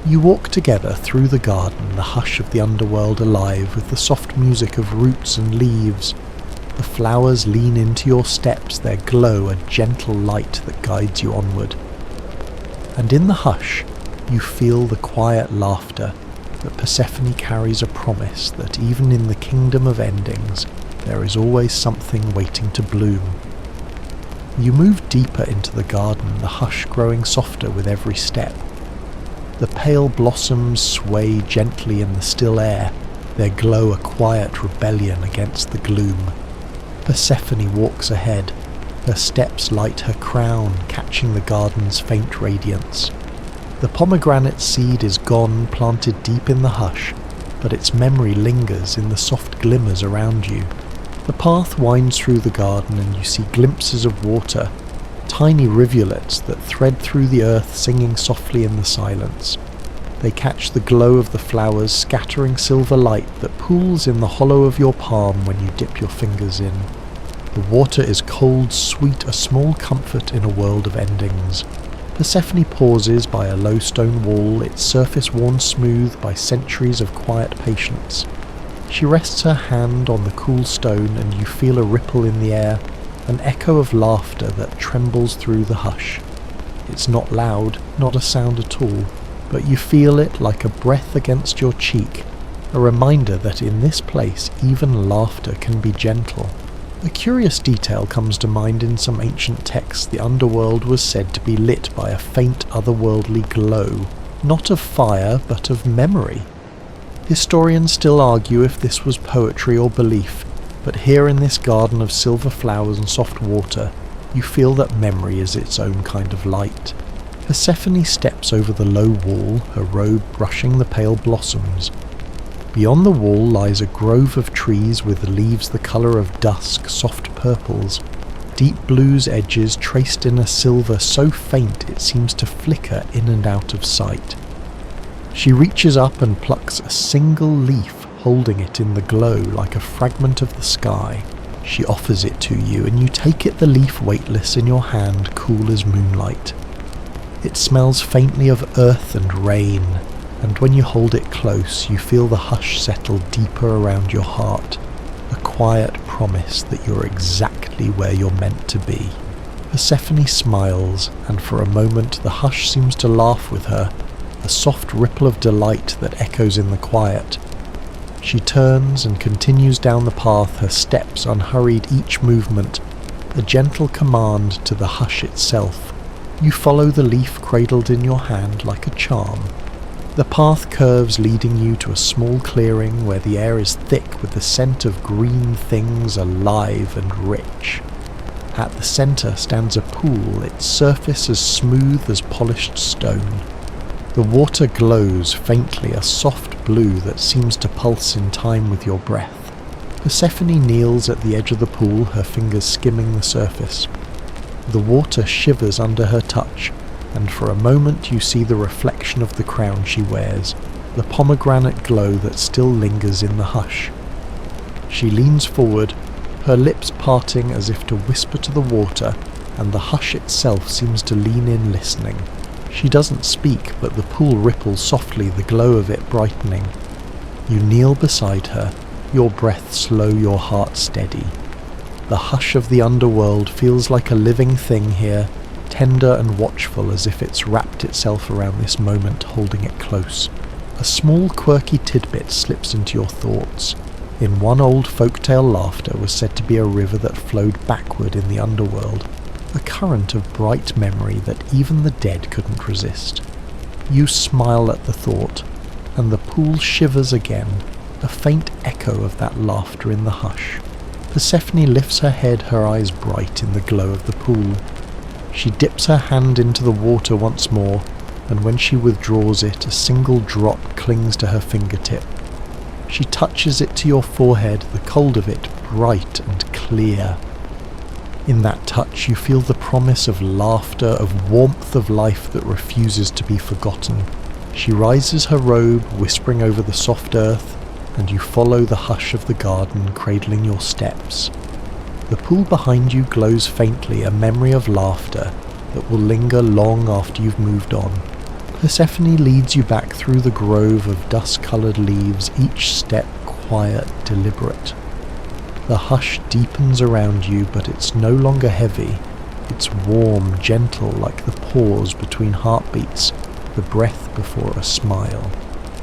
You walk together through the garden, the hush of the underworld alive with the soft music of roots and leaves. The flowers lean into your steps, their glow a gentle light that guides you onward. And in the hush, you feel the quiet laughter, but Persephone carries a promise that even in the kingdom of endings, there is always something waiting to bloom. You move deeper into the garden, the hush growing softer with every step. The pale blossoms sway gently in the still air, their glow a quiet rebellion against the gloom. Persephone walks ahead, her steps light her crown, catching the garden's faint radiance. The pomegranate seed is gone, planted deep in the hush, but its memory lingers in the soft glimmers around you. The path winds through the garden and you see glimpses of water, tiny rivulets that thread through the earth singing softly in the silence. They catch the glow of the flowers, scattering silver light that pools in the hollow of your palm when you dip your fingers in. The water is cold, sweet, a small comfort in a world of endings. Persephone pauses by a low stone wall, its surface worn smooth by centuries of quiet patience. She rests her hand on the cool stone and you feel a ripple in the air, an echo of laughter that trembles through the hush. It's not loud, not a sound at all, but you feel it like a breath against your cheek, a reminder that in this place even laughter can be gentle. A curious detail comes to mind in some ancient texts. The underworld was said to be lit by a faint otherworldly glow, not of fire but of memory. Historians still argue if this was poetry or belief, but here in this garden of silver flowers and soft water, you feel that memory is its own kind of light. Persephone steps over the low wall, her robe brushing the pale blossoms. Beyond the wall lies a grove of trees with leaves the colour of dusk, soft purples, deep blues edges traced in a silver so faint it seems to flicker in and out of sight. She reaches up and plucks a single leaf, holding it in the glow like a fragment of the sky. She offers it to you, and you take it, the leaf weightless in your hand, cool as moonlight. It smells faintly of earth and rain, and when you hold it close, you feel the hush settle deeper around your heart, a quiet promise that you're exactly where you're meant to be. Persephone smiles, and for a moment the hush seems to laugh with her, a soft ripple of delight that echoes in the quiet. She turns and continues down the path, her steps unhurried, each movement a gentle command to the hush itself. You follow the leaf cradled in your hand like a charm. The path curves, leading you to a small clearing where the air is thick with the scent of green things, alive and rich. At the centre stands a pool, its surface as smooth as polished stone. The water glows faintly, a soft blue that seems to pulse in time with your breath. Persephone kneels at the edge of the pool, her fingers skimming the surface. The water shivers under her touch, and for a moment you see the reflection of the crown she wears, the pomegranate glow that still lingers in the hush. She leans forward, her lips parting as if to whisper to the water, and the hush itself seems to lean in listening. She doesn't speak, but the pool ripples softly, the glow of it brightening. You kneel beside her, your breath slow, your heart steady. The hush of the underworld feels like a living thing here, tender and watchful, as if it's wrapped itself around this moment, holding it close. A small quirky tidbit slips into your thoughts. In one old folktale, laughter was said to be a river that flowed backward in the underworld, a current of bright memory that even the dead couldn't resist. You smile at the thought, and the pool shivers again, a faint echo of that laughter in the hush. Persephone lifts her head, her eyes bright in the glow of the pool. She dips her hand into the water once more, and when she withdraws it, a single drop clings to her fingertip. She touches it to your forehead, the cold of it bright and clear. In that touch you feel the promise of laughter, of warmth of life that refuses to be forgotten. She rises her robe, whispering over the soft earth, and you follow the hush of the garden, cradling your steps. The pool behind you glows faintly, a memory of laughter that will linger long after you've moved on. Persephone leads you back through the grove of dust-coloured leaves, each step quiet, deliberate. The hush deepens around you, but it's no longer heavy. It's warm, gentle, like the pause between heartbeats, the breath before a smile.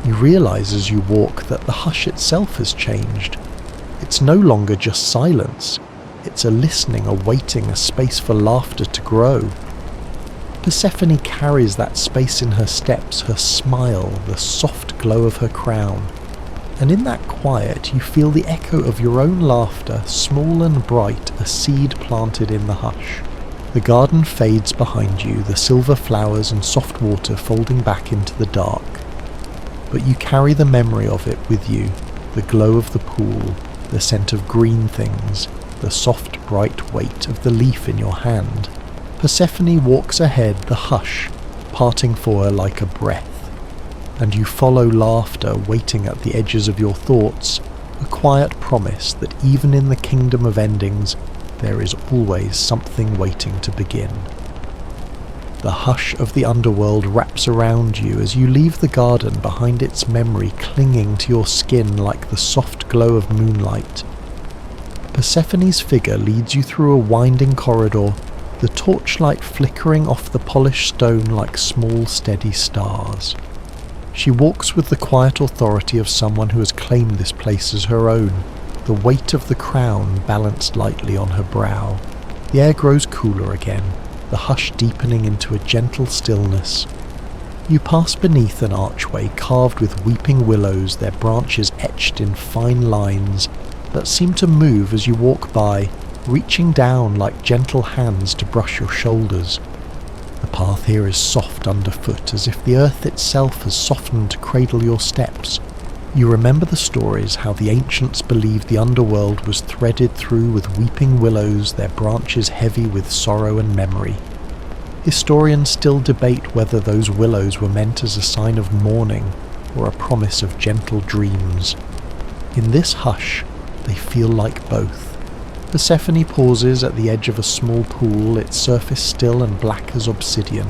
You realise as you walk that the hush itself has changed. It's no longer just silence. It's a listening, a waiting, a space for laughter to grow. Persephone carries that space in her steps, her smile, the soft glow of her crown. And in that quiet you feel the echo of your own laughter, small and bright, a seed planted in the hush. The garden fades behind you, the silver flowers and soft water folding back into the dark. But you carry the memory of it with you, the glow of the pool, the scent of green things, the soft bright weight of the leaf in your hand. Persephone walks ahead, the hush parting for her like a breath, and you follow laughter waiting at the edges of your thoughts, a quiet promise that even in the kingdom of endings there is always something waiting to begin. The hush of the underworld wraps around you as you leave the garden, behind its memory clinging to your skin like the soft glow of moonlight. Persephone's figure leads you through a winding corridor, the torchlight flickering off the polished stone like small steady stars. She walks with the quiet authority of someone who has claimed this place as her own, the weight of the crown balanced lightly on her brow. The air grows cooler again, the hush deepening into a gentle stillness. You pass beneath an archway carved with weeping willows, their branches etched in fine lines that seem to move as you walk by, reaching down like gentle hands to brush your shoulders. The path here is soft underfoot, as if the earth itself has softened to cradle your steps. You remember the stories, how the ancients believed the underworld was threaded through with weeping willows, their branches heavy with sorrow and memory. Historians still debate whether those willows were meant as a sign of mourning or a promise of gentle dreams. In this hush, they feel like both. Persephone pauses at the edge of a small pool, its surface still and black as obsidian.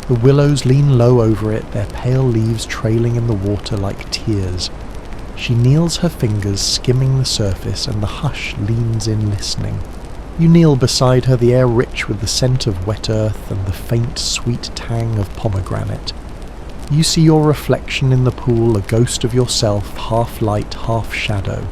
The willows lean low over it, their pale leaves trailing in the water like tears. She kneels, her fingers skimming the surface, and the hush leans in listening. You kneel beside her, the air rich with the scent of wet earth and the faint, sweet tang of pomegranate. You see your reflection in the pool, a ghost of yourself, half light, half shadow.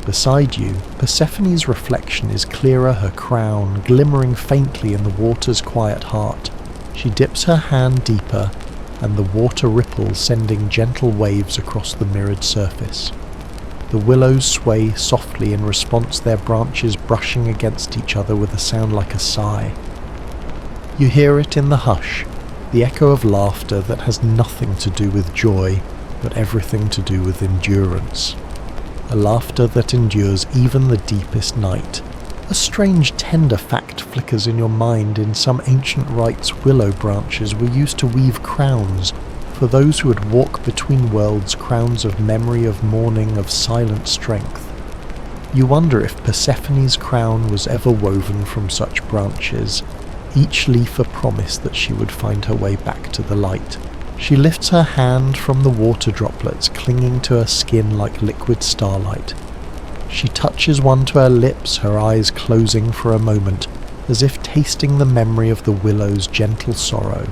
Beside you, Persephone's reflection is clearer, her crown glimmering faintly in the water's quiet heart. She dips her hand deeper, and the water ripples, sending gentle waves across the mirrored surface. The willows sway softly in response, their branches brushing against each other with a sound like a sigh. You hear it in the hush, the echo of laughter that has nothing to do with joy, but everything to do with endurance. A laughter that endures even the deepest night. A strange, tender fact flickers in your mind. In some ancient rites, willow branches were used to weave crowns for those who would walk between worlds, crowns of memory, of mourning, of silent strength. You wonder if Persephone's crown was ever woven from such branches, each leaf a promise that she would find her way back to the light. She lifts her hand from the water droplets clinging to her skin like liquid starlight. She touches one to her lips, her eyes closing for a moment, as if tasting the memory of the willow's gentle sorrow.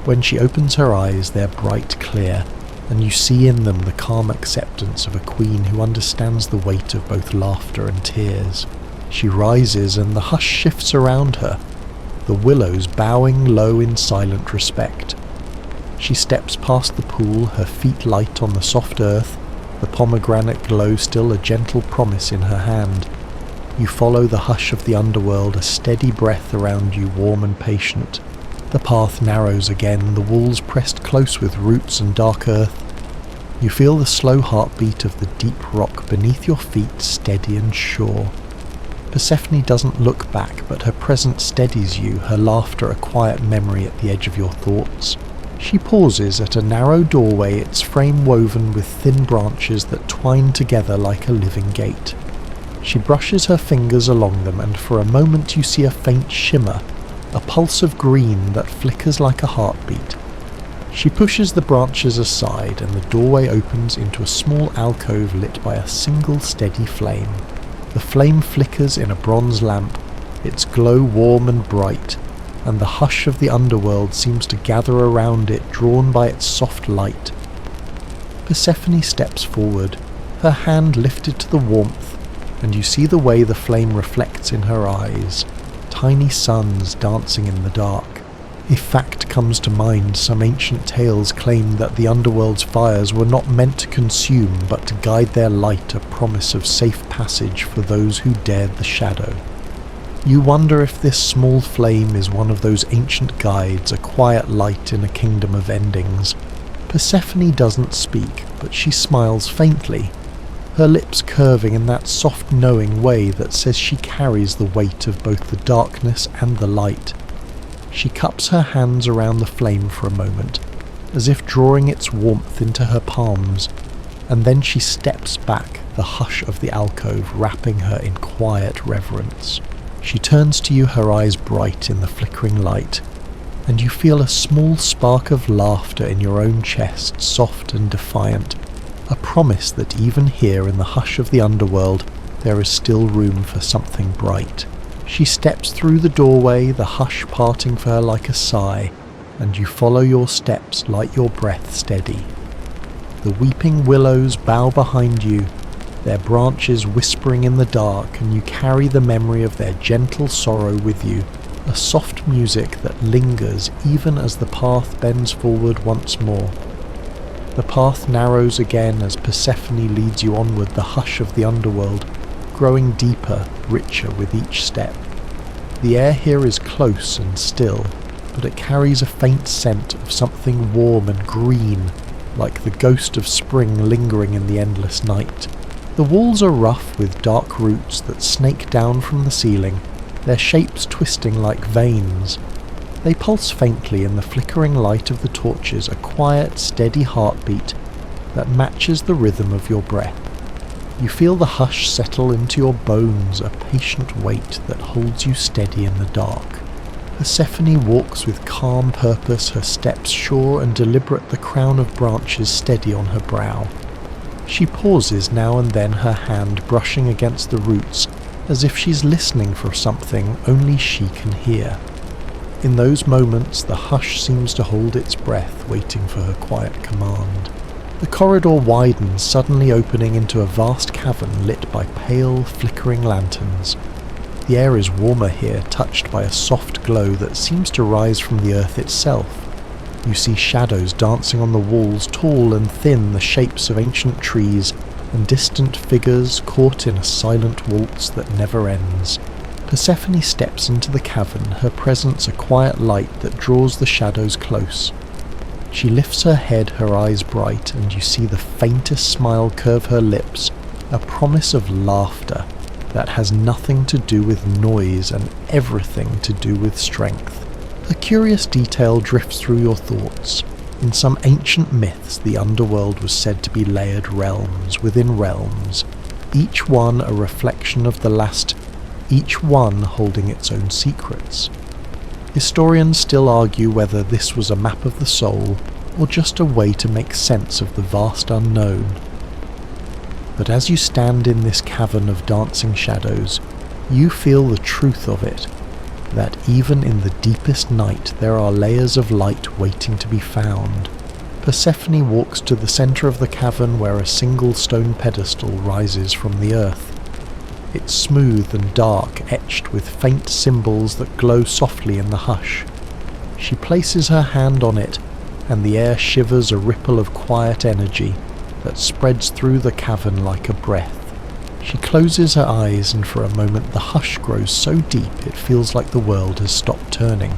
When she opens her eyes, they're bright clear, and you see in them the calm acceptance of a queen who understands the weight of both laughter and tears. She rises, and the hush shifts around her, the willows bowing low in silent respect. She steps past the pool, her feet light on the soft earth, the pomegranate glow still a gentle promise in her hand. You follow the hush of the underworld, a steady breath around you, warm and patient. The path narrows again, the walls pressed close with roots and dark earth. You feel the slow heartbeat of the deep rock beneath your feet, steady and sure. Persephone doesn't look back, but her presence steadies you, her laughter a quiet memory at the edge of your thoughts. She pauses at a narrow doorway, its frame woven with thin branches that twine together like a living gate. She brushes her fingers along them, and for a moment you see a faint shimmer, a pulse of green that flickers like a heartbeat. She pushes the branches aside, and the doorway opens into a small alcove lit by a single steady flame. The flame flickers in a bronze lamp, its glow warm and bright, and the hush of the underworld seems to gather around it, drawn by its soft light. Persephone steps forward, her hand lifted to the warmth, and you see the way the flame reflects in her eyes, tiny suns dancing in the dark. A fact comes to mind. Some ancient tales claim that the underworld's fires were not meant to consume, but to guide their light, a promise of safe passage for those who dared the shadow. You wonder if this small flame is one of those ancient guides, a quiet light in a kingdom of endings. Persephone doesn't speak, but she smiles faintly, her lips curving in that soft knowing way that says she carries the weight of both the darkness and the light. She cups her hands around the flame for a moment, as if drawing its warmth into her palms, and then she steps back, the hush of the alcove wrapping her in quiet reverence. She turns to you, her eyes bright in the flickering light, and you feel a small spark of laughter in your own chest, soft and defiant, a promise that even here in the hush of the underworld there is still room for something bright. She steps through the doorway, the hush parting for her like a sigh, and you follow your steps, light your breath steady. The weeping willows bow behind you, their branches whispering in the dark, and you carry the memory of their gentle sorrow with you, a soft music that lingers even as the path bends forward once more. The path narrows again as Persephone leads you onward, the hush of the underworld growing deeper, richer with each step. The air here is close and still, but it carries a faint scent of something warm and green, like the ghost of spring lingering in the endless night. The walls are rough with dark roots that snake down from the ceiling, their shapes twisting like veins. They pulse faintly in the flickering light of the torches, a quiet, steady heartbeat, that matches the rhythm of your breath. You feel the hush settle into your bones, a patient weight that holds you steady in the dark. Persephone walks with calm purpose, her steps sure and deliberate, the crown of branches steady on her brow. She pauses now and then, her hand brushing against the roots, as if she's listening for something only she can hear. In those moments, the hush seems to hold its breath, waiting for her quiet command. The corridor widens, suddenly opening into a vast cavern lit by pale, flickering lanterns. The air is warmer here, touched by a soft glow that seems to rise from the earth itself. You see shadows dancing on the walls, tall and thin, the shapes of ancient trees, and distant figures caught in a silent waltz that never ends. Persephone steps into the cavern, her presence a quiet light that draws the shadows close. She lifts her head, her eyes bright, and you see the faintest smile curve her lips, a promise of laughter that has nothing to do with noise and everything to do with strength. A curious detail drifts through your thoughts. In some ancient myths, the underworld was said to be layered realms within realms, each one a reflection of the last, each one holding its own secrets. Historians still argue whether this was a map of the soul, or just a way to make sense of the vast unknown. But as you stand in this cavern of dancing shadows, you feel the truth of it, that even in the deepest night there are layers of light waiting to be found. Persephone walks to the centre of the cavern where a single stone pedestal rises from the earth. It's smooth and dark, etched with faint symbols that glow softly in the hush. She places her hand on it, and the air shivers a ripple of quiet energy that spreads through the cavern like a breath. She closes her eyes, and for a moment the hush grows so deep it feels like the world has stopped turning.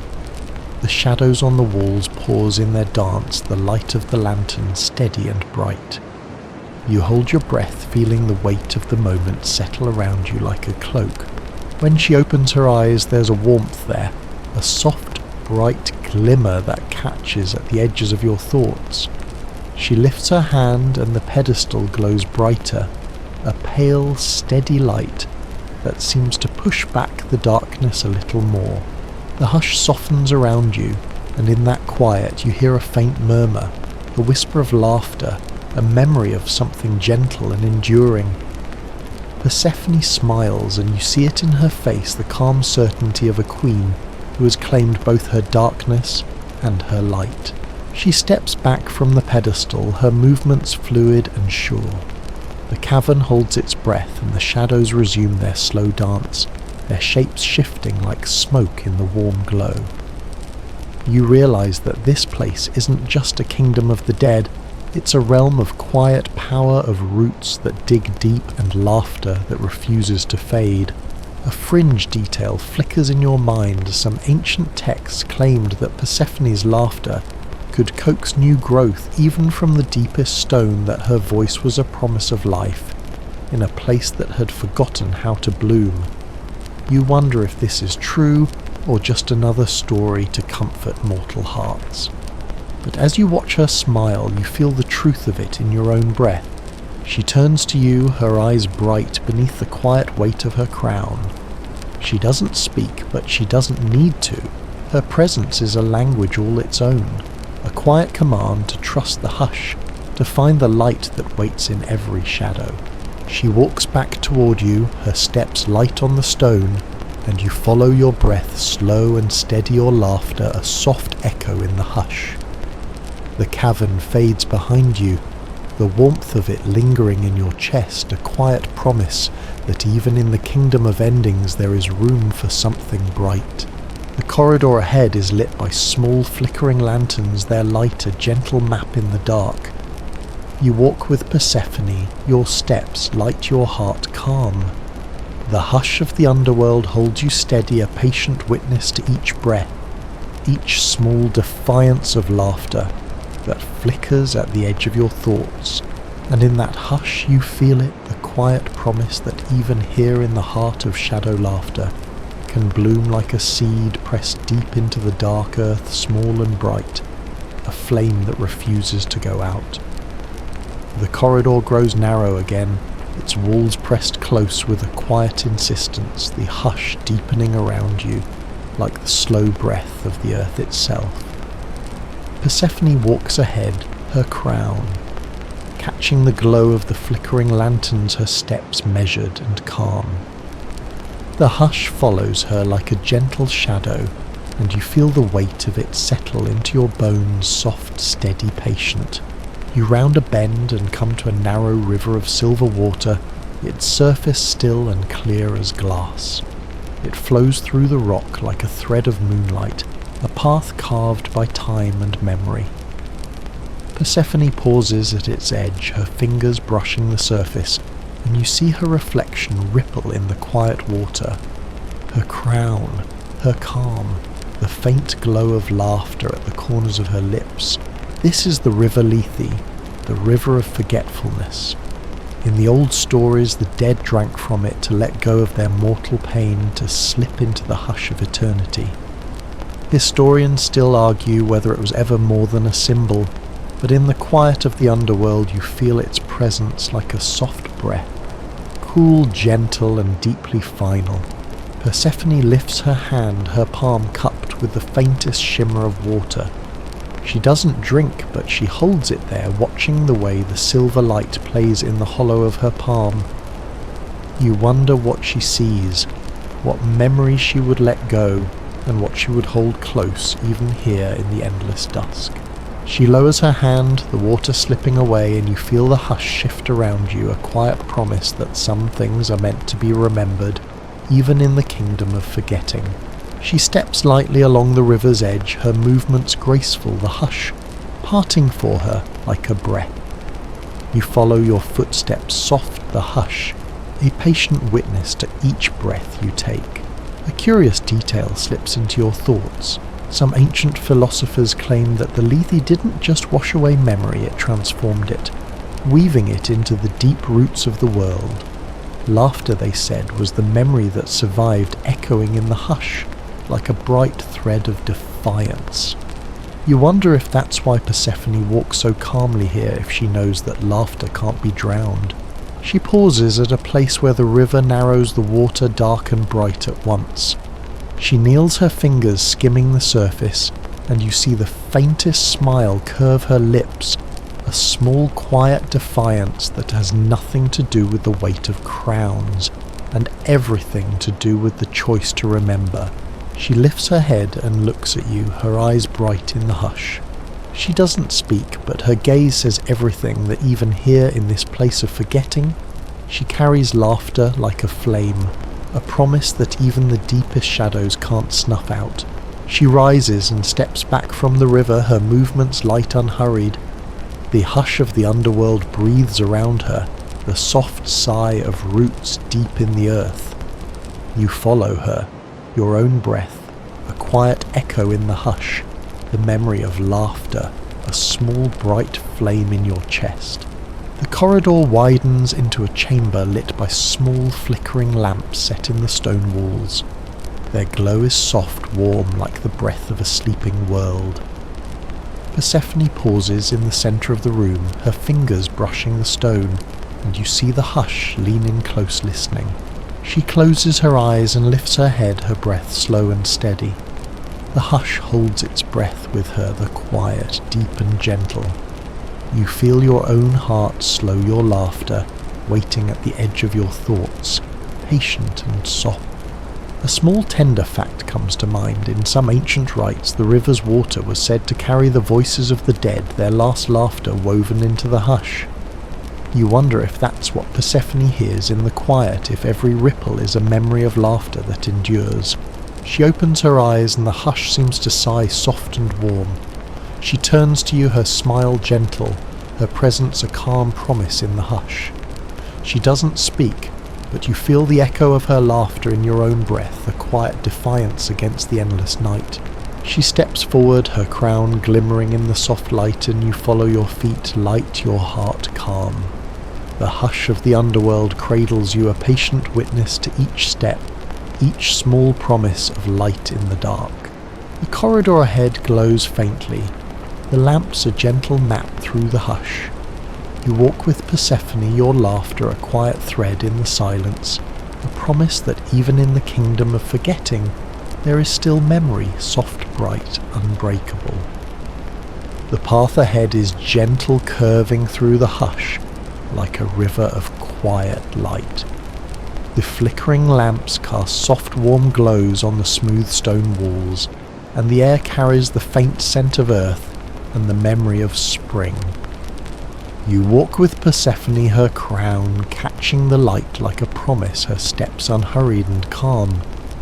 The shadows on the walls pause in their dance, the light of the lantern steady and bright. You hold your breath, feeling the weight of the moment settle around you like a cloak. When she opens her eyes, there's a warmth there, a soft, bright glimmer that catches at the edges of your thoughts. She lifts her hand and the pedestal glows brighter, a pale, steady light that seems to push back the darkness a little more. The hush softens around you, and in that quiet you hear a faint murmur, a whisper of laughter, a memory of something gentle and enduring. Persephone smiles, and you see it in her face, the calm certainty of a queen who has claimed both her darkness and her light. She steps back from the pedestal, her movements fluid and sure. The cavern holds its breath, and the shadows resume their slow dance, their shapes shifting like smoke in the warm glow. You realize that this place isn't just a kingdom of the dead, it's a realm of quiet power, of roots that dig deep and laughter that refuses to fade. A fringe detail flickers in your mind. Some ancient texts claimed that Persephone's laughter could coax new growth even from the deepest stone, that her voice was a promise of life in a place that had forgotten how to bloom. You wonder if this is true or just another story to comfort mortal hearts. But as you watch her smile, you feel the truth of it in your own breath. She turns to you, her eyes bright beneath the quiet weight of her crown. She doesn't speak, but she doesn't need to. Her presence is a language all its own, a quiet command to trust the hush, to find the light that waits in every shadow. She walks back toward you, her steps light on the stone, and you follow your breath, slow and steady, your laughter a soft echo in the hush. The cavern fades behind you, the warmth of it lingering in your chest, a quiet promise that even in the kingdom of endings there is room for something bright. The corridor ahead is lit by small flickering lanterns, their light a gentle map in the dark. You walk with Persephone, your steps light your heart calm. The hush of the underworld holds you steady, a patient witness to each breath, each small defiance of laughter that flickers at the edge of your thoughts, and in that hush you feel it, the quiet promise that even here in the heart of shadow laughter can bloom like a seed pressed deep into the dark earth, small and bright, a flame that refuses to go out. The corridor grows narrow again, its walls pressed close with a quiet insistence, the hush deepening around you, like the slow breath of the earth itself. Persephone walks ahead, her crown, catching the glow of the flickering lanterns, her steps measured and calm. The hush follows her like a gentle shadow, and you feel the weight of it settle into your bones, soft, steady, patient. You round a bend and come to a narrow river of silver water, its surface still and clear as glass. It flows through the rock like a thread of moonlight, a path carved by time and memory. Persephone pauses at its edge, her fingers brushing the surface, and you see her reflection ripple in the quiet water. Her crown, her calm, the faint glow of laughter at the corners of her lips. This is the river Lethe, the river of forgetfulness. In the old stories, the dead drank from it to let go of their mortal pain, to slip into the hush of eternity. Historians still argue whether it was ever more than a symbol, but in the quiet of the underworld you feel its presence like a soft breath, cool, gentle, and deeply final. Persephone lifts her hand, her palm cupped with the faintest shimmer of water. She doesn't drink, but she holds it there, watching the way the silver light plays in the hollow of her palm. You wonder what she sees, what memories she would let go, and what she would hold close even here in the endless dusk. She lowers her hand, the water slipping away, and you feel the hush shift around you, a quiet promise that some things are meant to be remembered, even in the kingdom of forgetting. She steps lightly along the river's edge, her movements graceful, the hush parting for her like a breath. You follow your footsteps, soft, the hush, a patient witness to each breath you take. A curious detail slips into your thoughts. Some ancient philosophers claim that the Lethe didn't just wash away memory, it transformed it, weaving it into the deep roots of the world. Laughter, they said, was the memory that survived, echoing in the hush, like a bright thread of defiance. You wonder if that's why Persephone walks so calmly here, if she knows that laughter can't be drowned. She pauses at a place where the river narrows, the water dark and bright at once. She kneels, her fingers skimming the surface, and you see the faintest smile curve her lips, a small quiet defiance that has nothing to do with the weight of crowns, and everything to do with the choice to remember. She lifts her head and looks at you, her eyes bright in the hush. She doesn't speak, but her gaze says everything that even here in this place of forgetting, she carries laughter like a flame, a promise that even the deepest shadows can't snuff out. She rises and steps back from the river, her movements light, unhurried. The hush of the underworld breathes around her, the soft sigh of roots deep in the earth. You follow her, your own breath, a quiet echo in the hush, the memory of laughter, a small bright flame in your chest. The corridor widens into a chamber lit by small flickering lamps set in the stone walls. Their glow is soft, warm, like the breath of a sleeping world. Persephone pauses in the centre of the room, her fingers brushing the stone, and you see the hush lean in close, listening. She closes her eyes and lifts her head, her breath slow and steady. The hush holds its breath with her, the quiet, deep and gentle. You feel your own heart slow, your laughter, waiting at the edge of your thoughts, patient and soft. A small tender fact comes to mind. In some ancient rites, the river's water was said to carry the voices of the dead, their last laughter woven into the hush. You wonder if that's what Persephone hears in the quiet, if every ripple is a memory of laughter that endures. She opens her eyes and the hush seems to sigh soft and warm. She turns to you, her smile gentle, her presence a calm promise in the hush. She doesn't speak, but you feel the echo of her laughter in your own breath, a quiet defiance against the endless night. She steps forward, her crown glimmering in the soft light, and you follow your feet, light, your heart calm. The hush of the underworld cradles you, a patient witness to each step, each small promise of light in the dark. The corridor ahead glows faintly, the lamps a gentle map through the hush. You walk with Persephone, your laughter a quiet thread in the silence, a promise that even in the kingdom of forgetting, there is still memory, soft, bright, unbreakable. The path ahead is gentle, curving through the hush, like a river of quiet light. The flickering lamps cast soft, warm glows on the smooth stone walls, and the air carries the faint scent of earth and the memory of spring. You walk with Persephone, her crown, catching the light like a promise, her steps unhurried and calm.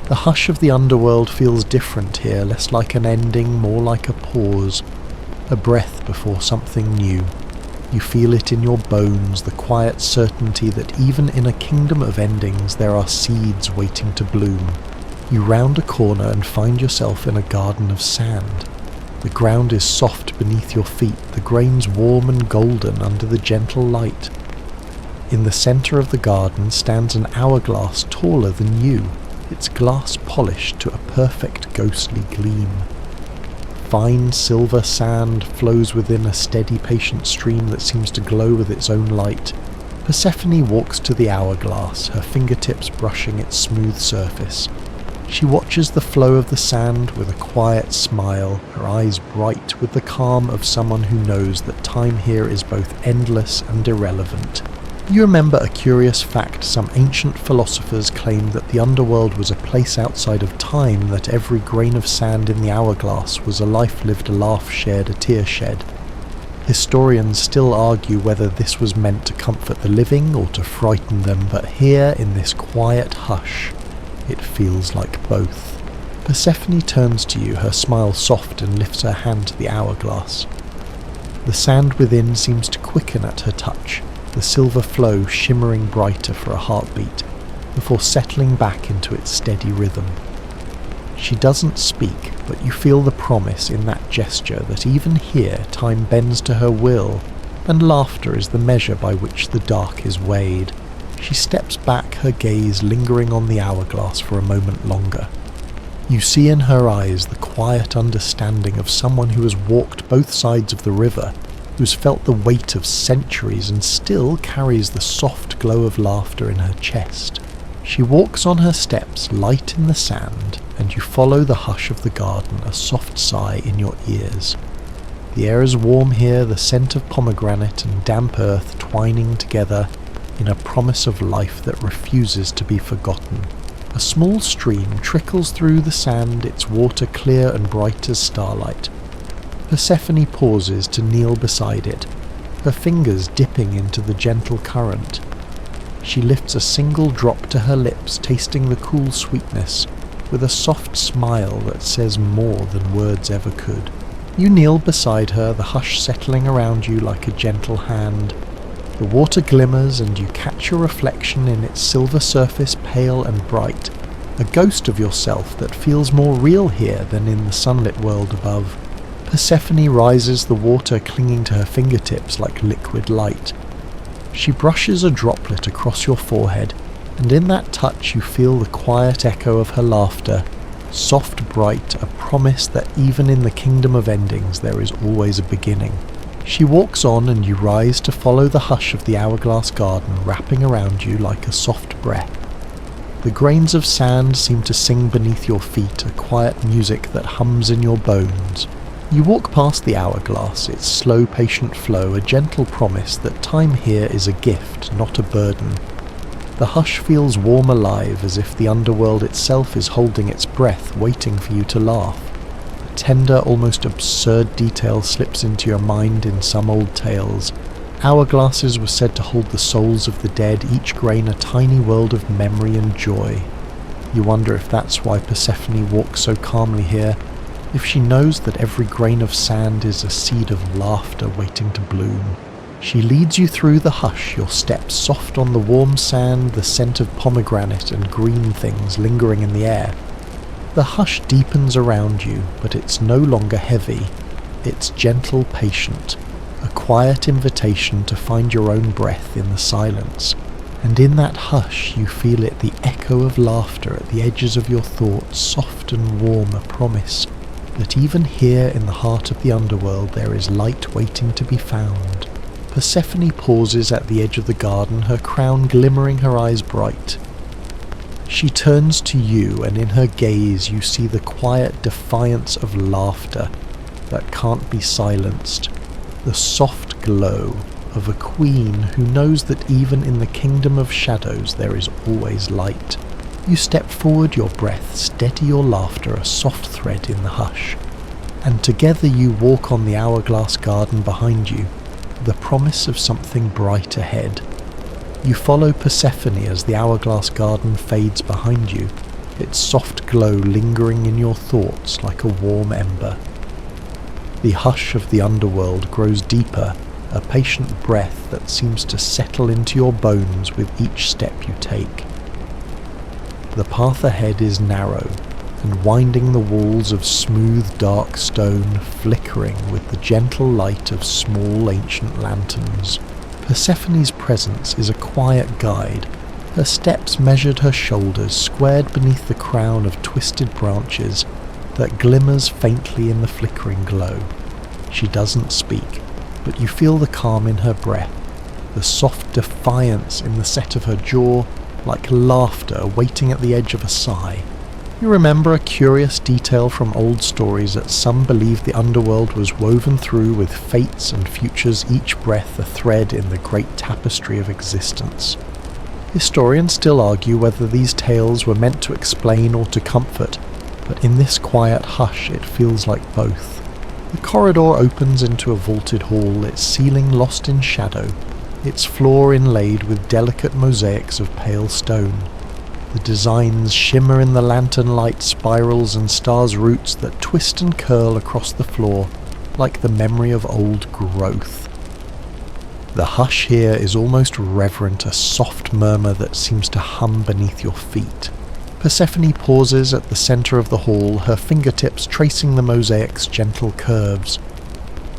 The hush of the underworld feels different here, less like an ending, more like a pause, a breath before something new. You feel it in your bones, the quiet certainty that even in a kingdom of endings there are seeds waiting to bloom. You round a corner and find yourself in a garden of sand. The ground is soft beneath your feet, the grains warm and golden under the gentle light. In the centre of the garden stands an hourglass taller than you, its glass polished to a perfect ghostly gleam. Fine silver sand flows within a steady, patient stream that seems to glow with its own light. Persephone walks to the hourglass, her fingertips brushing its smooth surface. She watches the flow of the sand with a quiet smile, her eyes bright with the calm of someone who knows that time here is both endless and irrelevant. You remember a curious fact: some ancient philosophers claimed that the underworld was a place outside of time, that every grain of sand in the hourglass was a life lived, a laugh shared, a tear shed. Historians still argue whether this was meant to comfort the living or to frighten them, but here in this quiet hush, it feels like both. Persephone turns to you, her smile soft, and lifts her hand to the hourglass. The sand within seems to quicken at her touch, the silver flow shimmering brighter for a heartbeat, before settling back into its steady rhythm. She doesn't speak, but you feel the promise in that gesture that even here time bends to her will, and laughter is the measure by which the dark is weighed. She steps back, her gaze lingering on the hourglass for a moment longer. You see in her eyes the quiet understanding of someone who has walked both sides of the river, who's felt the weight of centuries and still carries the soft glow of laughter in her chest. She walks on her steps, light in the sand, and you follow the hush of the garden, a soft sigh in your ears. The air is warm here, the scent of pomegranate and damp earth twining together in a promise of life that refuses to be forgotten. A small stream trickles through the sand, its water clear and bright as starlight. Persephone pauses to kneel beside it, her fingers dipping into the gentle current. She lifts a single drop to her lips, tasting the cool sweetness, with a soft smile that says more than words ever could. You kneel beside her, the hush settling around you like a gentle hand. The water glimmers and you catch your reflection in its silver surface, pale and bright, a ghost of yourself that feels more real here than in the sunlit world above. Persephone rises, the water clinging to her fingertips like liquid light. She brushes a droplet across your forehead, and in that touch you feel the quiet echo of her laughter, soft, bright, a promise that even in the kingdom of endings there is always a beginning. She walks on and you rise to follow the hush of the hourglass garden wrapping around you like a soft breath. The grains of sand seem to sing beneath your feet, a quiet music that hums in your bones. You walk past the hourglass, its slow, patient flow, a gentle promise that time here is a gift, not a burden. The hush feels warm, alive, as if the underworld itself is holding its breath, waiting for you to laugh. Tender, almost absurd detail slips into your mind in some old tales. Hourglasses were said to hold the souls of the dead, each grain a tiny world of memory and joy. You wonder if that's why Persephone walks so calmly here, if she knows that every grain of sand is a seed of laughter waiting to bloom. She leads you through the hush, your steps soft on the warm sand, the scent of pomegranate and green things lingering in the air. The hush deepens around you, but it's no longer heavy. It's gentle, patient, a quiet invitation to find your own breath in the silence. And in that hush you feel it, the echo of laughter at the edges of your thoughts, soft and warm, a promise that even here in the heart of the underworld there is light waiting to be found. Persephone pauses at the edge of the garden, her crown glimmering, her eyes bright. She turns to you, and in her gaze you see the quiet defiance of laughter that can't be silenced, the soft glow of a queen who knows that even in the kingdom of shadows there is always light. You step forward, your breath steady, your laughter a soft thread in the hush, and together you walk on the hourglass garden behind you, the promise of something bright ahead. You follow Persephone as the hourglass garden fades behind you, its soft glow lingering in your thoughts like a warm ember. The hush of the underworld grows deeper, a patient breath that seems to settle into your bones with each step you take. The path ahead is narrow, and winding the walls of smooth dark stone, flickering with the gentle light of small ancient lanterns. Persephone's presence is a quiet guide. Her steps measured, her shoulders squared beneath the crown of twisted branches that glimmers faintly in the flickering glow. She doesn't speak, but you feel the calm in her breath, the soft defiance in the set of her jaw, like laughter waiting at the edge of a sigh. You remember a curious detail from old stories that some believed the underworld was woven through with fates and futures, each breath a thread in the great tapestry of existence. Historians still argue whether these tales were meant to explain or to comfort, but in this quiet hush it feels like both. The corridor opens into a vaulted hall, its ceiling lost in shadow, its floor inlaid with delicate mosaics of pale stone. The designs shimmer in the lantern light, spirals and stars' roots that twist and curl across the floor like the memory of old growth. The hush here is almost reverent, a soft murmur that seems to hum beneath your feet. Persephone pauses at the centre of the hall, her fingertips tracing the mosaic's gentle curves.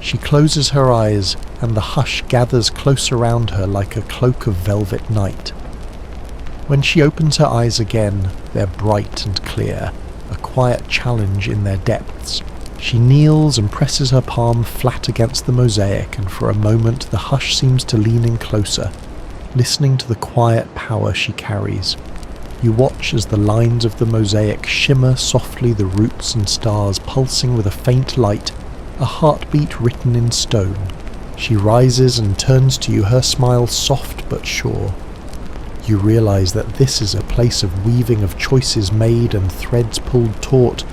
She closes her eyes, and the hush gathers close around her like a cloak of velvet night. When she opens her eyes again, they're bright and clear, a quiet challenge in their depths. She kneels and presses her palm flat against the mosaic, and for a moment the hush seems to lean in closer, listening to the quiet power she carries. You watch as the lines of the mosaic shimmer softly, the roots and stars pulsing with a faint light, a heartbeat written in stone. She rises and turns to you, her smile soft but sure. You realize that this is a place of weaving, of choices made and threads pulled taut,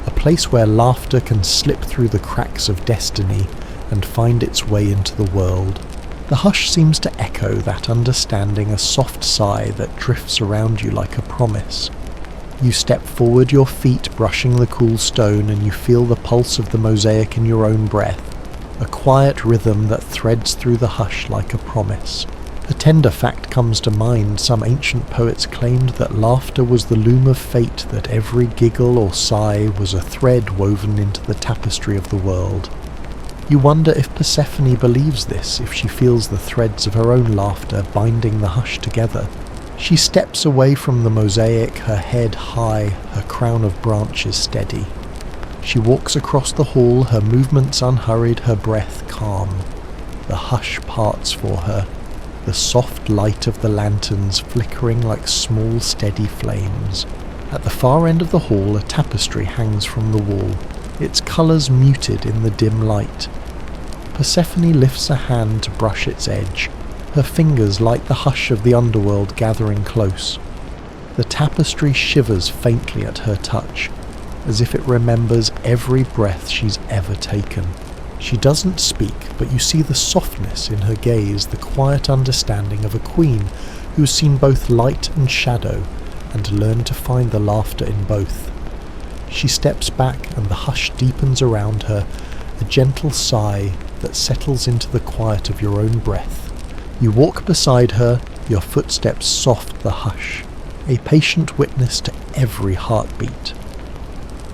a place where laughter can slip through the cracks of destiny and find its way into the world. The hush seems to echo that understanding, a soft sigh that drifts around you like a promise. You step forward, your feet brushing the cool stone, and you feel the pulse of the mosaic in your own breath, a quiet rhythm that threads through the hush like a promise. A tender fact comes to mind. Some ancient poets claimed that laughter was the loom of fate, that every giggle or sigh was a thread woven into the tapestry of the world. You wonder if Persephone believes this, if she feels the threads of her own laughter binding the hush together. She steps away from the mosaic, her head high, her crown of branches steady. She walks across the hall, her movements unhurried, her breath calm. The hush parts for her, the soft light of the lanterns flickering like small steady flames. At the far end of the hall, a tapestry hangs from the wall, its colours muted in the dim light. Persephone lifts a hand to brush its edge, her fingers light the hush of the underworld gathering close. The tapestry shivers faintly at her touch, as if it remembers every breath she's ever taken. She doesn't speak, but you see the softness in her gaze, the quiet understanding of a queen who's seen both light and shadow, and learned to find the laughter in both. She steps back, and the hush deepens around her, a gentle sigh that settles into the quiet of your own breath. You walk beside her, your footsteps soft the hush, a patient witness to every heartbeat.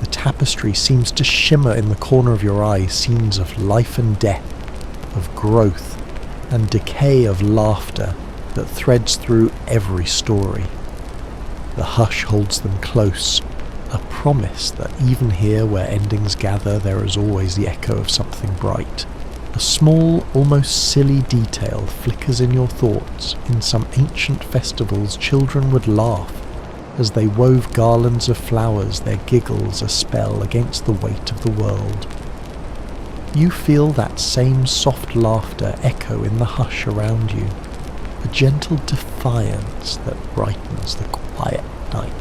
The tapestry seems to shimmer in the corner of your eye, scenes of life and death, of growth and decay, of laughter that threads through every story. The hush holds them close, a promise that even here where endings gather there is always the echo of something bright. A small, almost silly detail flickers in your thoughts. In some ancient festivals, children would laugh as they wove garlands of flowers, their giggles a spell against the weight of the world. You feel that same soft laughter echo in the hush around you, a gentle defiance that brightens the quiet night.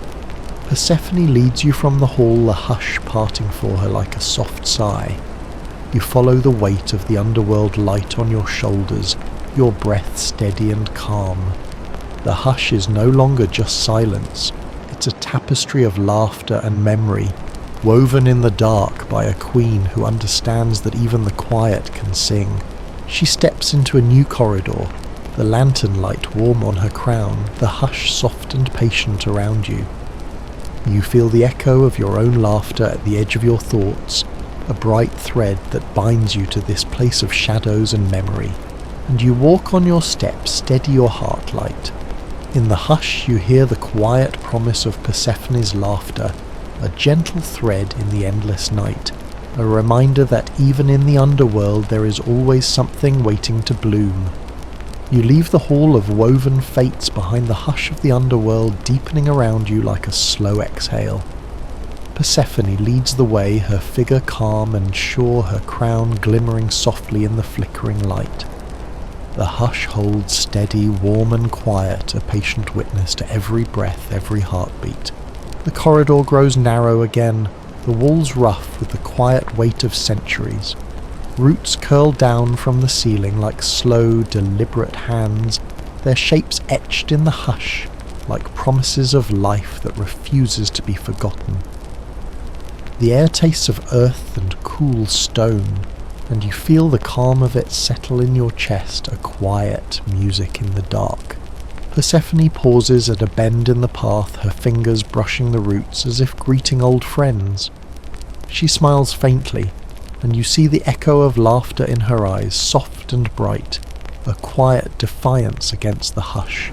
Persephone leads you from the hall, the hush parting for her like a soft sigh. You follow the weight of the underworld light on your shoulders, your breath steady and calm. The hush is no longer just silence, it's a tapestry of laughter and memory, woven in the dark by a queen who understands that even the quiet can sing. She steps into a new corridor, the lantern light warm on her crown, the hush soft and patient around you. You feel the echo of your own laughter at the edge of your thoughts, a bright thread that binds you to this place of shadows and memory, and you walk on your steps, steady your heart light. In the hush you hear the quiet promise of Persephone's laughter, a gentle thread in the endless night, a reminder that even in the underworld there is always something waiting to bloom. You leave the hall of woven fates behind, the hush of the underworld deepening around you like a slow exhale. Persephone leads the way, her figure calm and sure, her crown glimmering softly in the flickering light. The hush holds steady, warm and quiet, a patient witness to every breath, every heartbeat. The corridor grows narrow again, the walls rough with the quiet weight of centuries. Roots curl down from the ceiling like slow, deliberate hands, their shapes etched in the hush, like promises of life that refuses to be forgotten. The air tastes of earth and cool stone, and you feel the calm of it settle in your chest, a quiet music in the dark. Persephone pauses at a bend in the path, her fingers brushing the roots as if greeting old friends. She smiles faintly, and you see the echo of laughter in her eyes, soft and bright, a quiet defiance against the hush.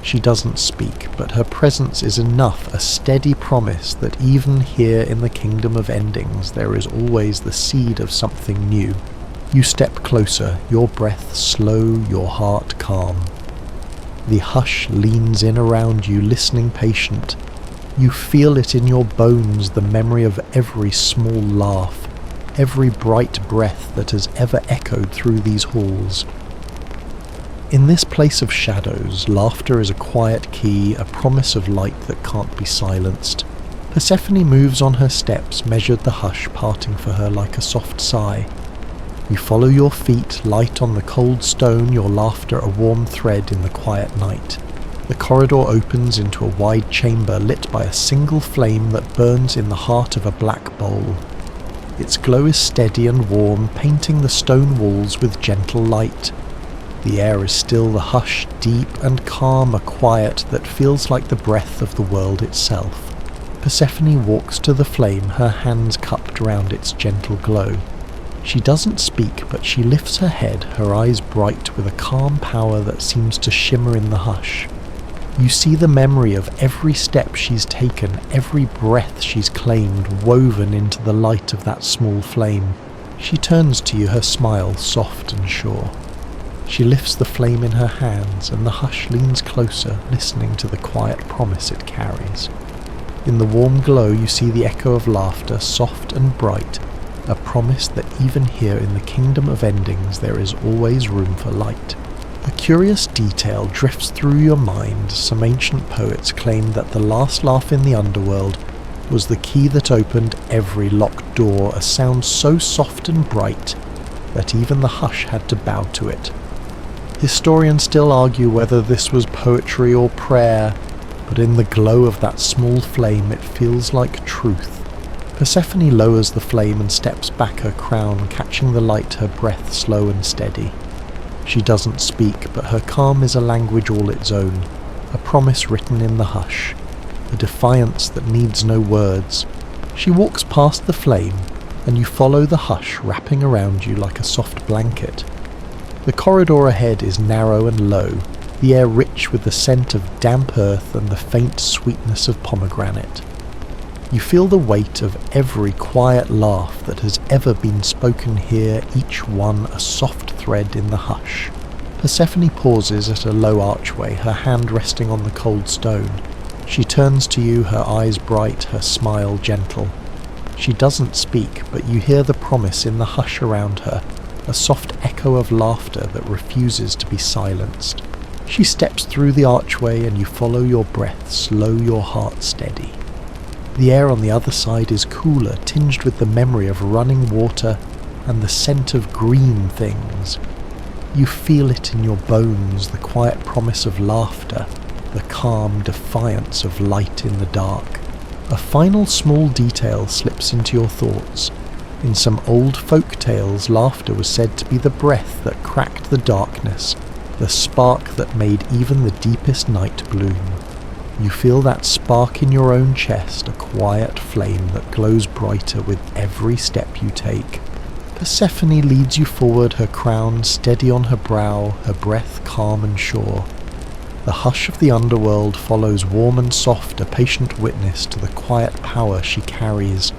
She doesn't speak, but her presence is enough, a steady promise that even here in the kingdom of endings there is always the seed of something new. You step closer, your breath slow, your heart calm. The hush leans in around you, listening patient. You feel it in your bones, the memory of every small laugh, every bright breath that has ever echoed through these halls. In this place of shadows, laughter is a quiet key, a promise of light that can't be silenced. Persephone moves on her steps, measured the hush parting for her like a soft sigh. You follow your feet, light on the cold stone, your laughter a warm thread in the quiet night. The corridor opens into a wide chamber lit by a single flame that burns in the heart of a black bowl. Its glow is steady and warm, painting the stone walls with gentle light. The air is still, the hush deep and calm, a quiet that feels like the breath of the world itself. Persephone walks to the flame, her hands cupped around its gentle glow. She doesn't speak, but she lifts her head, her eyes bright with a calm power that seems to shimmer in the hush. You see the memory of every step she's taken, every breath she's claimed, woven into the light of that small flame. She turns to you, her smile soft and sure. She lifts the flame in her hands, and the hush leans closer, listening to the quiet promise it carries. In the warm glow you see the echo of laughter, soft and bright, a promise that even here in the kingdom of endings there is always room for light. A curious detail drifts through your mind. Some ancient poets claim that the last laugh in the underworld was the key that opened every locked door, a sound so soft and bright that even the hush had to bow to it. Historians still argue whether this was poetry or prayer, but in the glow of that small flame it feels like truth. Persephone lowers the flame and steps back, her crown catching the light, her breath slow and steady. She doesn't speak, but her calm is a language all its own, a promise written in the hush, a defiance that needs no words. She walks past the flame, and you follow the hush wrapping around you like a soft blanket. The corridor ahead is narrow and low, the air rich with the scent of damp earth and the faint sweetness of pomegranate. You feel the weight of every quiet laugh that has ever been spoken here, each one a soft thread in the hush. Persephone pauses at a low archway, her hand resting on the cold stone. She turns to you, her eyes bright, her smile gentle. She doesn't speak, but you hear the promise in the hush around her, a soft echo of laughter that refuses to be silenced. She steps through the archway and you follow your breath, slow, your heart steady. The air on the other side is cooler, tinged with the memory of running water and the scent of green things. You feel it in your bones, the quiet promise of laughter, the calm defiance of light in the dark. A final small detail slips into your thoughts. In some old folk tales, laughter was said to be the breath that cracked the darkness, the spark that made even the deepest night bloom. You feel that spark in your own chest, a quiet flame that glows brighter with every step you take. Persephone leads you forward, her crown steady on her brow, her breath calm and sure. The hush of the underworld follows warm and soft, a patient witness to the quiet power she carries.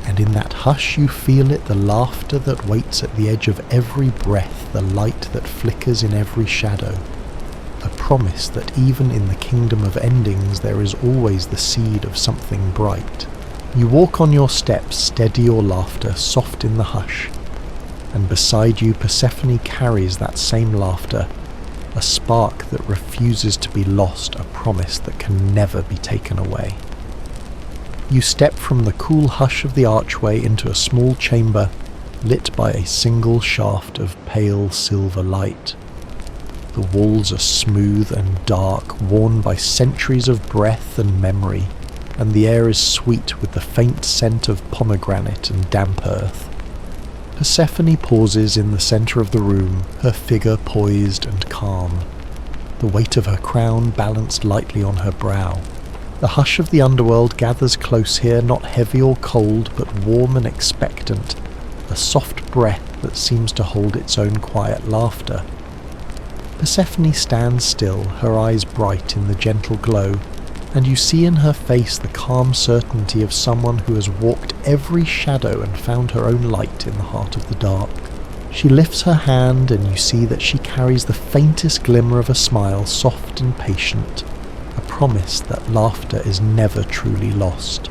And in that hush you feel it, the laughter that waits at the edge of every breath, the light that flickers in every shadow. A promise that even in the kingdom of endings there is always the seed of something bright. You walk on your steps, steady your laughter, soft in the hush. And beside you Persephone carries that same laughter, a spark that refuses to be lost, a promise that can never be taken away. You step from the cool hush of the archway into a small chamber lit by a single shaft of pale silver light. The walls are smooth and dark, worn by centuries of breath and memory, and the air is sweet with the faint scent of pomegranate and damp earth. Persephone pauses in the centre of the room, her figure poised and calm, the weight of her crown balanced lightly on her brow. The hush of the underworld gathers close here, not heavy or cold, but warm and expectant, a soft breath that seems to hold its own quiet laughter. Persephone stands still, her eyes bright in the gentle glow, and you see in her face the calm certainty of someone who has walked every shadow and found her own light in the heart of the dark. She lifts her hand and you see that she carries the faintest glimmer of a smile, soft and patient, a promise that laughter is never truly lost.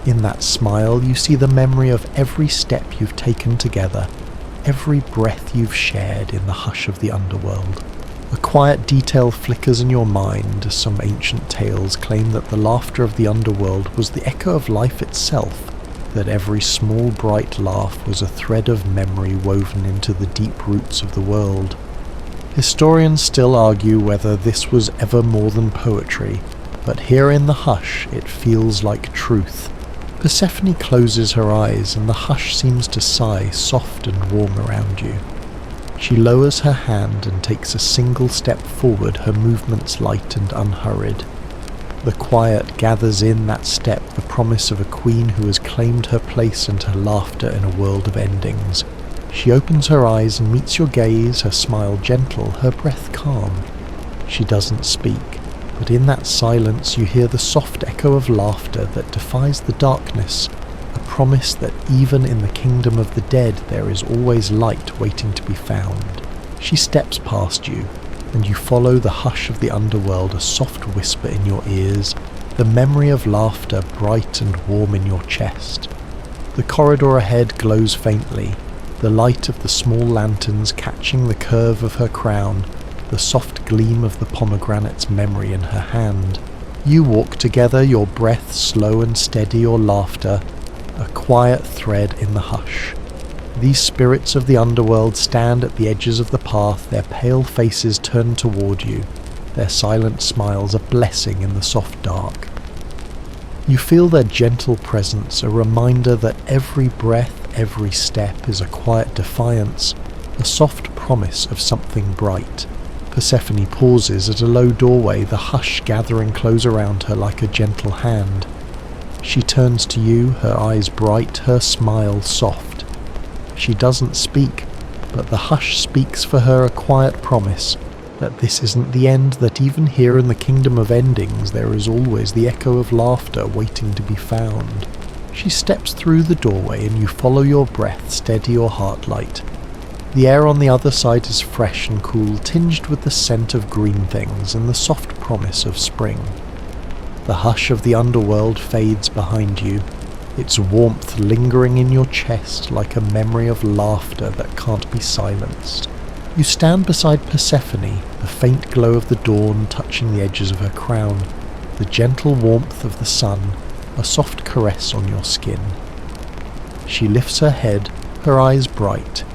In that smile you see the memory of every step you've taken together, every breath you've shared in the hush of the underworld. A quiet detail flickers in your mind as some ancient tales claim that the laughter of the underworld was the echo of life itself, that every small bright laugh was a thread of memory woven into the deep roots of the world. Historians still argue whether this was ever more than poetry, but here in the hush it feels like truth. Persephone closes her eyes and the hush seems to sigh soft and warm around you. She lowers her hand and takes a single step forward, her movements light and unhurried. The quiet gathers in that step, the promise of a queen who has claimed her place and her laughter in a world of endings. She opens her eyes and meets your gaze, her smile gentle, her breath calm. She doesn't speak, but in that silence you hear the soft echo of laughter that defies the darkness, a promise that even in the kingdom of the dead there is always light waiting to be found. She steps past you, and you follow the hush of the underworld, a soft whisper in your ears, the memory of laughter bright and warm in your chest. The corridor ahead glows faintly, the light of the small lanterns catching the curve of her crown, the soft gleam of the pomegranate's memory in her hand. You walk together, your breath slow and steady, your laughter a quiet thread in the hush. These spirits of the underworld stand at the edges of the path, their pale faces turned toward you, their silent smiles a blessing in the soft dark. You feel their gentle presence, a reminder that every breath, every step is a quiet defiance, a soft promise of something bright. Persephone pauses at a low doorway, the hush gathering close around her like a gentle hand. She turns to you, her eyes bright, her smile soft. She doesn't speak, but the hush speaks for her, a quiet promise, that this isn't the end, that even here in the kingdom of endings there is always the echo of laughter waiting to be found. She steps through the doorway and you follow your breath, steady your heart light. The air on the other side is fresh and cool, tinged with the scent of green things and the soft promise of spring. The hush of the underworld fades behind you, its warmth lingering in your chest like a memory of laughter that can't be silenced. You stand beside Persephone, the faint glow of the dawn touching the edges of her crown, the gentle warmth of the sun, a soft caress on your skin. She lifts her head, her eyes bright,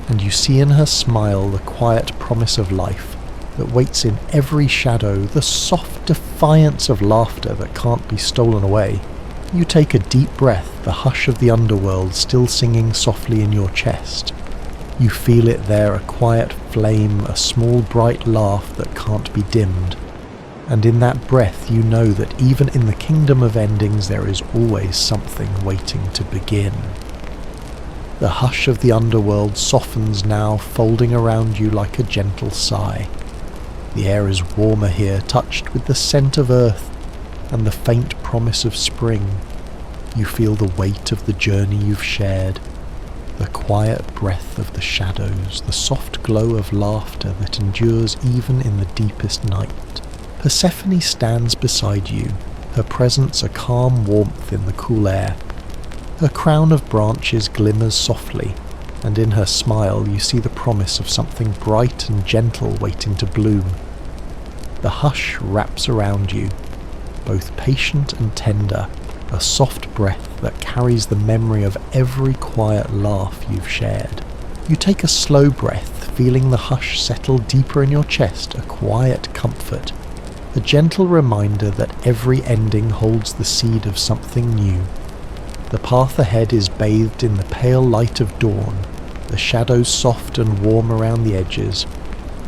and you see in her smile the quiet promise of life that waits in every shadow, the soft defiance of laughter that can't be stolen away. You take a deep breath, the hush of the underworld still singing softly in your chest. You feel it there, a quiet flame, a small bright laugh that can't be dimmed. And in that breath you know that even in the kingdom of endings there is always something waiting to begin. The hush of the underworld softens now, folding around you like a gentle sigh. The air is warmer here, touched with the scent of earth and the faint promise of spring. You feel the weight of the journey you've shared, the quiet breath of the shadows, the soft glow of laughter that endures even in the deepest night. Persephone stands beside you, her presence a calm warmth in the cool air. Her crown of branches glimmers softly, and in her smile you see the promise of something bright and gentle waiting to bloom. The hush wraps around you, both patient and tender, a soft breath that carries the memory of every quiet laugh you've shared. You take a slow breath, feeling the hush settle deeper in your chest, a quiet comfort, a gentle reminder that every ending holds the seed of something new. The path ahead is bathed in the pale light of dawn, the shadows soft and warm around the edges.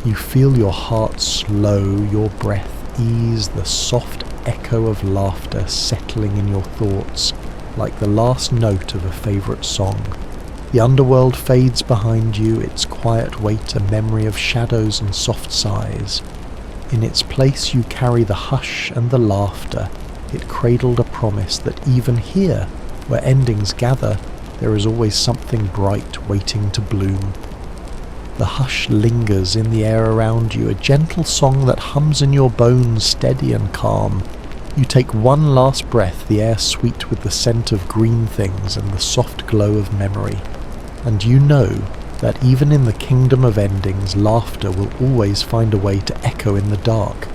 You feel your heart slow, your breath ease, the soft echo of laughter settling in your thoughts, like the last note of a favourite song. The underworld fades behind you, its quiet weight a memory of shadows and soft sighs. In its place you carry the hush and the laughter. It cradled a promise that even here, where endings gather, there is always something bright waiting to bloom. The hush lingers in the air around you, a gentle song that hums in your bones, steady and calm. You take one last breath, the air sweet with the scent of green things and the soft glow of memory. And you know that even in the kingdom of endings, laughter will always find a way to echo in the dark,